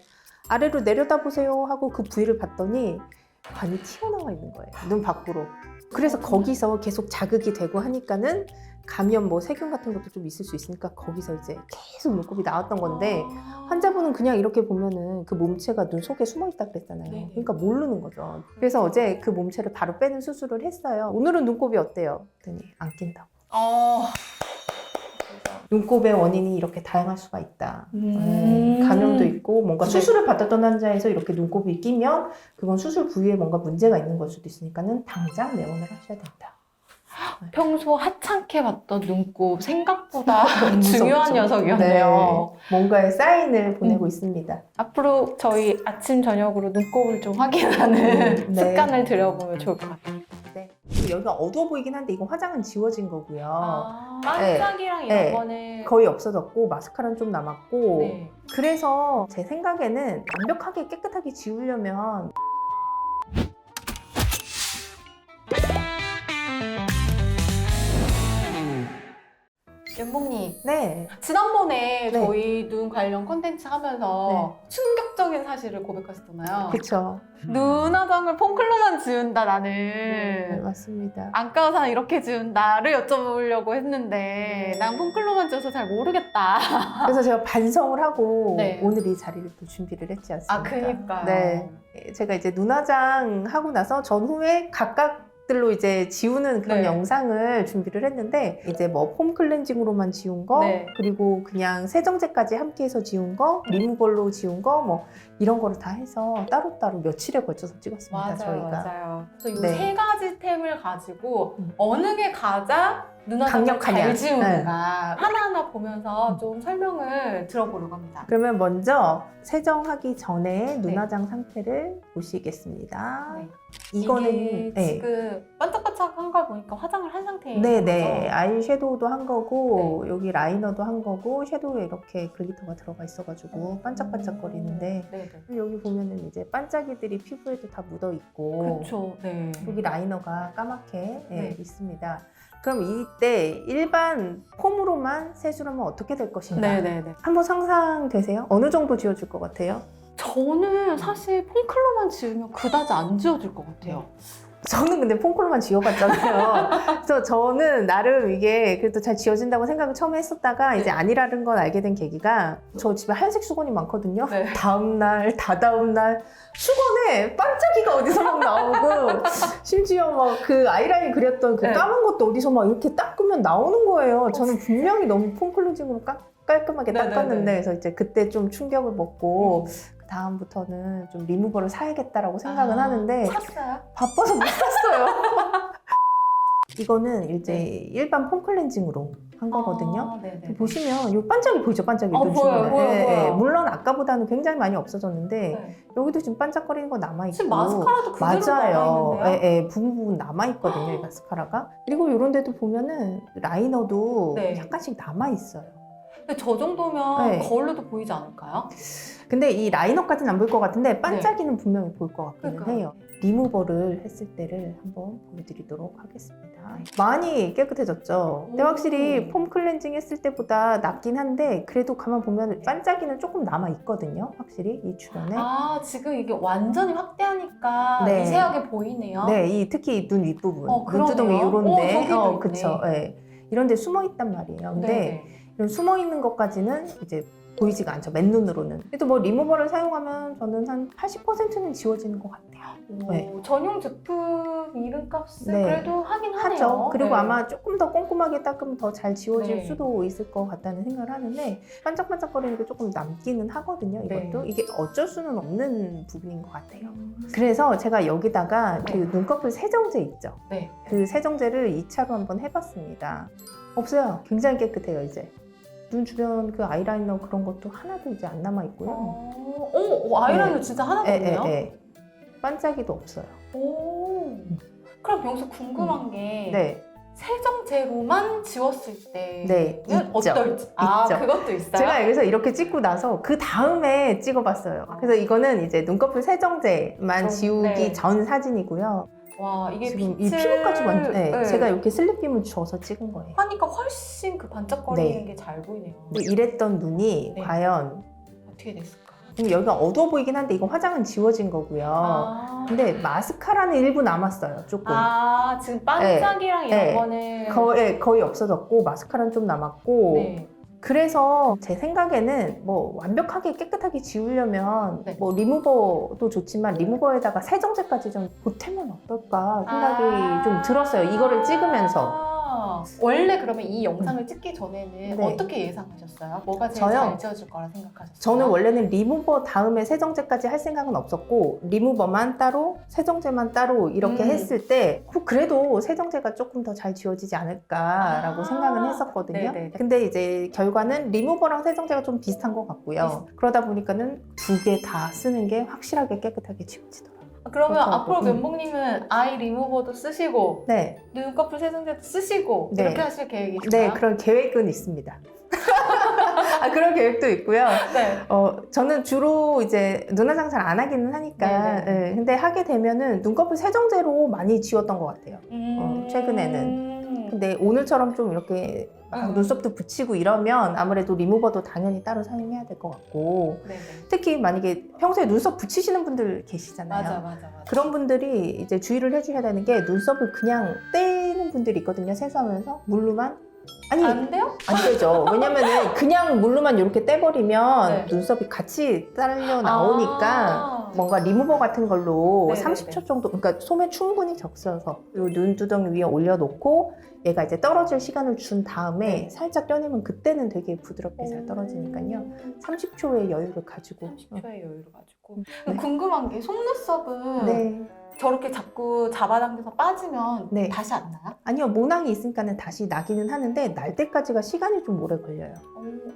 [SPEAKER 2] 아래로 내려다보세요 하고 그 부위를 봤더니 관이 튀어나와 있는 거예요. 눈 밖으로. 그래서 거기서 계속 자극이 되고 하니까는 감염 뭐 세균 같은 것도 좀 있을 수 있으니까 거기서 이제 계속 눈곱이 나왔던 건데 환자분은 그냥 이렇게 보면은 그 몸체가 눈 속에 숨어 있다 그랬잖아요.
[SPEAKER 1] 네.
[SPEAKER 2] 그러니까 모르는 거죠. 그래서 어제 그 몸체를 바로 빼는 수술을 했어요. 오늘은 눈곱이 어때요? 그랬더니 안 낀다고. 눈곱의 원인이 이렇게 다양할 수가 있다. 감염도 있고 뭔가 수술을 받았던 환자에서 이렇게 눈곱이 끼면 그건 수술 부위에 뭔가 문제가 있는 걸 수도 있으니까는 당장 내원을 하셔야 된다.
[SPEAKER 1] 평소 하찮게 봤던 눈곱 생각보다
[SPEAKER 2] 무섭죠.
[SPEAKER 1] 중요한 녀석이었네요.
[SPEAKER 2] 네, 뭔가의 사인을 보내고 있습니다.
[SPEAKER 1] 앞으로 저희 아침 저녁으로 눈곱을 좀 확인하는
[SPEAKER 2] 네.
[SPEAKER 1] 습관을 들여보면 좋을 것 같아요.
[SPEAKER 2] 네. 여기가 어두워 보이긴 한데 이거 화장은 지워진 거고요.
[SPEAKER 1] 반짝이랑 이런
[SPEAKER 2] 네.
[SPEAKER 1] 거는
[SPEAKER 2] 거의 없어졌고 마스카라는 좀 남았고
[SPEAKER 1] 네.
[SPEAKER 2] 그래서 제 생각에는 완벽하게 깨끗하게 지우려면
[SPEAKER 1] 연봉님,
[SPEAKER 2] 네.
[SPEAKER 1] 지난번에
[SPEAKER 2] 네.
[SPEAKER 1] 저희 눈 관련 콘텐츠 하면서 충격적인 사실을 고백하셨잖아요.
[SPEAKER 2] 그쵸.
[SPEAKER 1] 눈화장을 폼클로만 지운다 나는.
[SPEAKER 2] 네, 맞습니다.
[SPEAKER 1] 안과의사는 이렇게 지운다를 여쭤보려고 했는데 난 폼클로만 지어서 잘 모르겠다.
[SPEAKER 2] 그래서 제가 반성을 하고
[SPEAKER 1] 네.
[SPEAKER 2] 오늘 이 자리를 또 준비를 했지 않습니까?
[SPEAKER 1] 아, 그니까요.
[SPEAKER 2] 네. 제가 이제 눈화장 하고 나서 전후에 각각들로 이제 지우는 그런
[SPEAKER 1] 네.
[SPEAKER 2] 영상을 준비를 했는데 이제 뭐 폼 클렌징으로만 지운 거
[SPEAKER 1] 네.
[SPEAKER 2] 그리고 그냥 세정제까지 함께 해서 지운 거 리무벌로 지운 거 뭐 이런 거를 다 해서 따로따로 며칠에 걸쳐서 찍었습니다.
[SPEAKER 1] 맞아요,
[SPEAKER 2] 저희가.
[SPEAKER 1] 맞아요. 그래서 이
[SPEAKER 2] 네.
[SPEAKER 1] 세 가지 템을 가지고
[SPEAKER 2] 음.
[SPEAKER 1] 어느 게 가장 눈화장을
[SPEAKER 2] 강력하냐.
[SPEAKER 1] 잘 지우는가
[SPEAKER 2] 네.
[SPEAKER 1] 하나하나 보면서 좀 설명을 들어보려고 합니다.
[SPEAKER 2] 그러면 먼저 세정하기 전에 눈화장 상태를 보시겠습니다.
[SPEAKER 1] 네.
[SPEAKER 2] 이거는
[SPEAKER 1] 이게
[SPEAKER 2] 네.
[SPEAKER 1] 지금 반짝반짝한 걸 보니까 화장을 한 상태인
[SPEAKER 2] 네네.
[SPEAKER 1] 거죠?
[SPEAKER 2] 아이섀도우도 한 거고
[SPEAKER 1] 네.
[SPEAKER 2] 여기 라이너도 한 거고 섀도우에 이렇게 글리터가 들어가 있어가지고 반짝반짝거리는데
[SPEAKER 1] 네네.
[SPEAKER 2] 여기 보면은 이제 반짝이들이 피부에도 다 묻어 있고
[SPEAKER 1] 그렇죠. 네.
[SPEAKER 2] 여기 라이너가 까맣게
[SPEAKER 1] 네.
[SPEAKER 2] 있습니다. 그럼 이때 일반 폼으로만 세수하면 어떻게 될 것인가?
[SPEAKER 1] 네네네.
[SPEAKER 2] 한번 상상되세요? 어느 정도 지워줄 것 같아요?
[SPEAKER 1] 저는 사실 폼클로만 지우면 그다지 안 지워질 것 같아요.
[SPEAKER 2] 저는 근데 폼클로만 지워봤잖아요. 그래서 저는 나름 이게 그래도 잘 지워진다고 생각을 처음에 했었다가 이제 아니라는 걸 알게 된 계기가 저 집에 하얀색 수건이 많거든요.
[SPEAKER 1] 네.
[SPEAKER 2] 다음날, 다다음날 수건에 반짝이가 어디서 막 나오고 심지어 막 그 아이라인 그렸던 그
[SPEAKER 1] 네.
[SPEAKER 2] 까만 것도 어디서 막 이렇게 닦으면 나오는 거예요. 저는 분명히 너무 폼 클렌징으로 깔끔하게
[SPEAKER 1] 네네네.
[SPEAKER 2] 닦았는데 그래서 이제 그때 좀 충격을 먹고 다음부터는 좀 리무버를 사야겠다라고 생각은 하는데
[SPEAKER 1] 샀어요?
[SPEAKER 2] 바빠서 못 샀어요. 이거는 이제
[SPEAKER 1] 네.
[SPEAKER 2] 일반 폼 클렌징으로 한 거거든요.
[SPEAKER 1] 네네.
[SPEAKER 2] 보시면 이 반짝이 보이죠? 반짝이. 눈
[SPEAKER 1] 보여요,
[SPEAKER 2] 주변에.
[SPEAKER 1] 보여요.
[SPEAKER 2] 물론 아까보다는 굉장히 많이 없어졌는데
[SPEAKER 1] 네.
[SPEAKER 2] 여기도 지금 반짝거리는 거 남아있고
[SPEAKER 1] 지금 마스카라도 그대로
[SPEAKER 2] 맞아요.
[SPEAKER 1] 남아있는데요?
[SPEAKER 2] 부분 남아있거든요. 이 마스카라가. 그리고 이런 데도 보면은 라이너도
[SPEAKER 1] 네.
[SPEAKER 2] 약간씩 남아있어요.
[SPEAKER 1] 근데 저 정도면
[SPEAKER 2] 네.
[SPEAKER 1] 거울로도 보이지 않을까요?
[SPEAKER 2] 근데 이 라이너까지는 안 보일 것 같은데 반짝이는 분명히 보일 것 같기는
[SPEAKER 1] 그러니까요.
[SPEAKER 2] 해요. 리무버를 했을 때를 한번 보여드리도록 하겠습니다. 많이 깨끗해졌죠. 근데
[SPEAKER 1] 오.
[SPEAKER 2] 확실히 폼 클렌징 했을 때보다 낫긴 한데 그래도 가만 보면 반짝이는 조금 남아있거든요. 확실히 이 주변에.
[SPEAKER 1] 아, 지금 이게 완전히 확대하니까
[SPEAKER 2] 네.
[SPEAKER 1] 미세하게 보이네요.
[SPEAKER 2] 네, 특히 눈 윗부분,
[SPEAKER 1] 그러네요.
[SPEAKER 2] 눈두덩이 이런데,
[SPEAKER 1] 저기도 있네.
[SPEAKER 2] 그쵸. 네. 이런데 숨어 있단 말이에요. 근데
[SPEAKER 1] 네네.
[SPEAKER 2] 이런 숨어 있는 것까지는 이제 보이지가 않죠. 맨눈으로는. 그래도 뭐 리무버를 사용하면 저는 한 80%는 지워지는 것 같아요.
[SPEAKER 1] 오,
[SPEAKER 2] 네.
[SPEAKER 1] 전용 제품 이름값을
[SPEAKER 2] 네.
[SPEAKER 1] 그래도 하긴 하네요.
[SPEAKER 2] 하죠. 그리고
[SPEAKER 1] 네.
[SPEAKER 2] 아마 조금 더 꼼꼼하게 닦으면 더 잘 지워질
[SPEAKER 1] 네.
[SPEAKER 2] 수도 있을 것 같다는 생각을 하는데 반짝반짝거리는 게 조금 남기는 하거든요. 이것도.
[SPEAKER 1] 네.
[SPEAKER 2] 이게 어쩔 수는 없는 부분인 것 같아요. 그래서 제가 여기다가
[SPEAKER 1] 네.
[SPEAKER 2] 그 눈꺼풀 세정제 있죠.
[SPEAKER 1] 네.
[SPEAKER 2] 그 세정제를 2차로 한번 해봤습니다. 없어요. 굉장히 깨끗해요, 이제. 눈 주변 그 아이라이너 그런 것도 하나도 이제 안 남아있고요.
[SPEAKER 1] 아이라이너
[SPEAKER 2] 네.
[SPEAKER 1] 진짜 하나도 없네요.
[SPEAKER 2] 반짝이도 없어요.
[SPEAKER 1] 오. 그럼 여기서 궁금한 게
[SPEAKER 2] 네.
[SPEAKER 1] 세정제로만 지웠을 때는
[SPEAKER 2] 네, 있죠.
[SPEAKER 1] 어떨지.
[SPEAKER 2] 있죠.
[SPEAKER 1] 그것도 있어요?
[SPEAKER 2] 제가 여기서 이렇게 찍고 나서 그 다음에 찍어봤어요. 그래서 이거는 이제 눈꺼풀 세정제만 지우기
[SPEAKER 1] 네.
[SPEAKER 2] 전 사진이고요.
[SPEAKER 1] 와, 이게
[SPEAKER 2] 지금
[SPEAKER 1] 빛을
[SPEAKER 2] 이 피부까지 완전,
[SPEAKER 1] 네.
[SPEAKER 2] 제가 이렇게 슬립빔을 줘서 찍은 거예요.
[SPEAKER 1] 하니까 훨씬 그 반짝거리는
[SPEAKER 2] 네.
[SPEAKER 1] 게 잘 보이네요.
[SPEAKER 2] 근데 이랬던 눈이
[SPEAKER 1] 네.
[SPEAKER 2] 과연
[SPEAKER 1] 어떻게 됐을까?
[SPEAKER 2] 근데 여기가 어두워 보이긴 한데 이거 화장은 지워진 거고요. 근데 마스카라는 일부 남았어요. 조금.
[SPEAKER 1] 지금 반짝이랑 이런
[SPEAKER 2] 네.
[SPEAKER 1] 거는
[SPEAKER 2] 거의 없어졌고 마스카라는 좀 남았고
[SPEAKER 1] 네.
[SPEAKER 2] 그래서 제 생각에는 뭐 완벽하게 깨끗하게 지우려면
[SPEAKER 1] 네.
[SPEAKER 2] 뭐 리무버도 좋지만 리무버에다가 세정제까지 좀 보태면 어떨까 생각이 좀 들었어요. 이거를 찍으면서.
[SPEAKER 1] 원래 그러면 이 영상을 찍기 전에는
[SPEAKER 2] 네.
[SPEAKER 1] 어떻게 예상하셨어요? 뭐가 제일
[SPEAKER 2] 저요?
[SPEAKER 1] 잘 지워질 거라 생각하셨어요?
[SPEAKER 2] 저는 원래는 리무버 다음에 세정제까지 할 생각은 없었고 리무버만 따로 세정제만 따로 이렇게 했을 때 그래도 세정제가 조금 더 잘 지워지지 않을까라고 생각은 했었거든요.
[SPEAKER 1] 네네.
[SPEAKER 2] 근데 이제 결과는 리무버랑 세정제가 좀 비슷한 것 같고요. 그러다 보니까는 두 개 다 쓰는 게 확실하게 깨끗하게 지워지더라고요.
[SPEAKER 1] 그러면
[SPEAKER 2] 그렇다고.
[SPEAKER 1] 앞으로 면봉님은 아이 리무버도 쓰시고
[SPEAKER 2] 네,
[SPEAKER 1] 눈꺼풀 세정제도 쓰시고
[SPEAKER 2] 네.
[SPEAKER 1] 이렇게 하실 계획이신가요?
[SPEAKER 2] 네, 그런 계획은 있습니다. 그런 계획도 있고요.
[SPEAKER 1] 네.
[SPEAKER 2] 저는 주로 이제 눈화장 잘 안 하기는 하니까,
[SPEAKER 1] 네네.
[SPEAKER 2] 근데 하게 되면은 눈꺼풀 세정제로 많이 지웠던 것 같아요. 최근에는. 근데 오늘처럼 좀 이렇게 막 눈썹도 붙이고 이러면 아무래도 리무버도 당연히 따로 사용해야 될 것 같고
[SPEAKER 1] 네네.
[SPEAKER 2] 특히 만약에 평소에 눈썹 붙이시는 분들 계시잖아요.
[SPEAKER 1] 맞아.
[SPEAKER 2] 그런 분들이 이제 주의를 해주셔야 되는 게 눈썹을 그냥 떼는 분들이 있거든요. 세수하면서 물로만. 아니
[SPEAKER 1] 안 돼요?
[SPEAKER 2] 안 되죠. 왜냐면은 그냥 물로만 이렇게 떼버리면
[SPEAKER 1] 네.
[SPEAKER 2] 눈썹이 같이 딸려 나오니까 뭔가 리무버 같은 걸로
[SPEAKER 1] 네네네.
[SPEAKER 2] 30초 정도, 그러니까 솜에 충분히 적셔서 요 눈두덩이 위에 올려놓고 얘가 이제 떨어질 시간을 준 다음에
[SPEAKER 1] 네.
[SPEAKER 2] 살짝 떼내면 그때는 되게 부드럽게 잘 떨어지니까요. 30초의 여유를 가지고.
[SPEAKER 1] 30초의 여유를 가지고.
[SPEAKER 2] 네.
[SPEAKER 1] 궁금한 게 속눈썹은
[SPEAKER 2] 네.
[SPEAKER 1] 저렇게 자꾸 잡아당겨서 빠지면
[SPEAKER 2] 네.
[SPEAKER 1] 다시 안 나요?
[SPEAKER 2] 아니요, 모낭이 있으니까는 다시 나기는 하는데 날 때까지가 시간이 좀 오래 걸려요.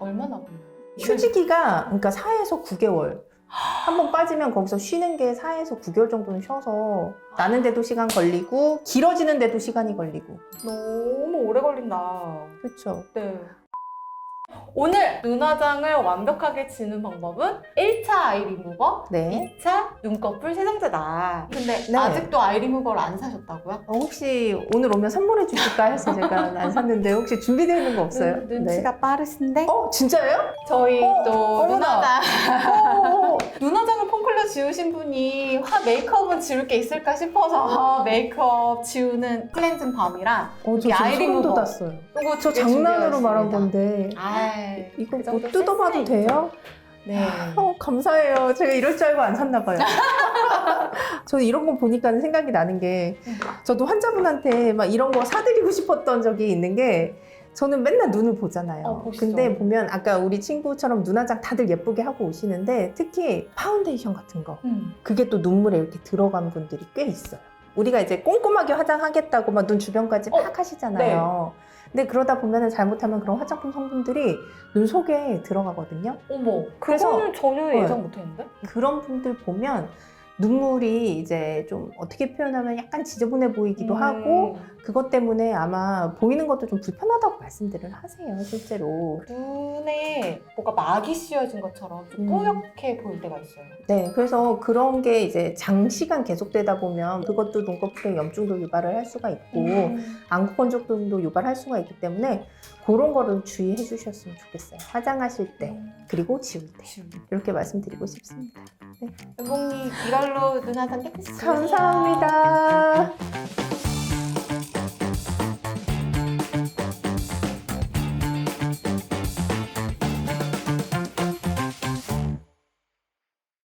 [SPEAKER 1] 얼마나 걸려요?
[SPEAKER 2] 휴지기가 그러니까 4에서 9개월. 한 번 빠지면 거기서 쉬는 게 4에서 9개월 정도는 쉬어서 나는데도 시간 걸리고 길어지는데도 시간이 걸리고.
[SPEAKER 1] 너무 오래 걸린다.
[SPEAKER 2] 그렇죠.
[SPEAKER 1] 네. 오늘 눈화장을 완벽하게 지는 방법은 1차 아이 리무버,
[SPEAKER 2] 네.
[SPEAKER 1] 2차 눈꺼풀 세정제다. 근데
[SPEAKER 2] 네.
[SPEAKER 1] 아직도 아이 리무버를 안 사셨다고요?
[SPEAKER 2] 혹시 오늘 오면 선물해 주실까 해서 제가 안 샀는데 혹시 준비되어 있는 거 없어요?
[SPEAKER 1] 눈치가 빠르신데?
[SPEAKER 2] 진짜요?
[SPEAKER 1] 저희 또
[SPEAKER 2] 어머나.
[SPEAKER 1] 눈화장 눈화장을 폼클러 지우신 분이 메이크업은 지울 게 있을까 싶어서 메이크업 지우는 클렌징 밤이랑
[SPEAKER 2] 저 지금
[SPEAKER 1] 아이
[SPEAKER 2] 소름
[SPEAKER 1] 리무버.
[SPEAKER 2] 돋았어요.
[SPEAKER 1] 이거
[SPEAKER 2] 저
[SPEAKER 1] 두개
[SPEAKER 2] 장난으로 말한
[SPEAKER 1] 준비했습니다.
[SPEAKER 2] 건데
[SPEAKER 1] 아이,
[SPEAKER 2] 이거
[SPEAKER 1] 그 정도
[SPEAKER 2] 못 뜯어봐도
[SPEAKER 1] 센스
[SPEAKER 2] 돼요?
[SPEAKER 1] 네.
[SPEAKER 2] 감사해요. 제가 이럴 줄 알고 안 샀나 봐요. 저는 이런 거 보니까 생각이 나는 게 저도 환자분한테 막 이런 거 사드리고 싶었던 적이 있는 게 저는 맨날 눈을 보잖아요.
[SPEAKER 1] 보시죠.
[SPEAKER 2] 근데 보면 아까 우리 친구처럼 눈화장 다들 예쁘게 하고 오시는데 특히 파운데이션 같은 거 그게 또 눈물에 이렇게 들어간 분들이 꽤 있어요. 우리가 이제 꼼꼼하게 화장하겠다고 막 눈 주변까지 막 하시잖아요. 근데 그러다 보면은 잘못하면 그런 화장품 성분들이 눈 속에 들어가거든요.
[SPEAKER 1] 어머,
[SPEAKER 2] 그래서-
[SPEAKER 1] 그거는 전혀 예상 못했는데?
[SPEAKER 2] 그런 분들 보면 눈물이 이제 좀 어떻게 표현하면 약간 지저분해 보이기도 하고 그것 때문에 아마 보이는 것도 좀 불편하다고 말씀들을 하세요, 실제로.
[SPEAKER 1] 눈에 뭐가 막이 씌워진 것처럼 좀 뿌옇게 보일 때가 있어요.
[SPEAKER 2] 네, 그래서 그런 게 이제 장시간 계속되다 보면 그것도 눈꺼풀에 염증도 유발을 할 수가 있고 안구 건조증도 유발할 수가 있기 때문에 그런 거를 주의해 주셨으면 좋겠어요. 화장하실 때 그리고 지울 때 이렇게 말씀드리고 싶습니다.
[SPEAKER 1] 연봉님 이걸로 눈화장 깨끗이 지우세요.
[SPEAKER 2] 감사합니다.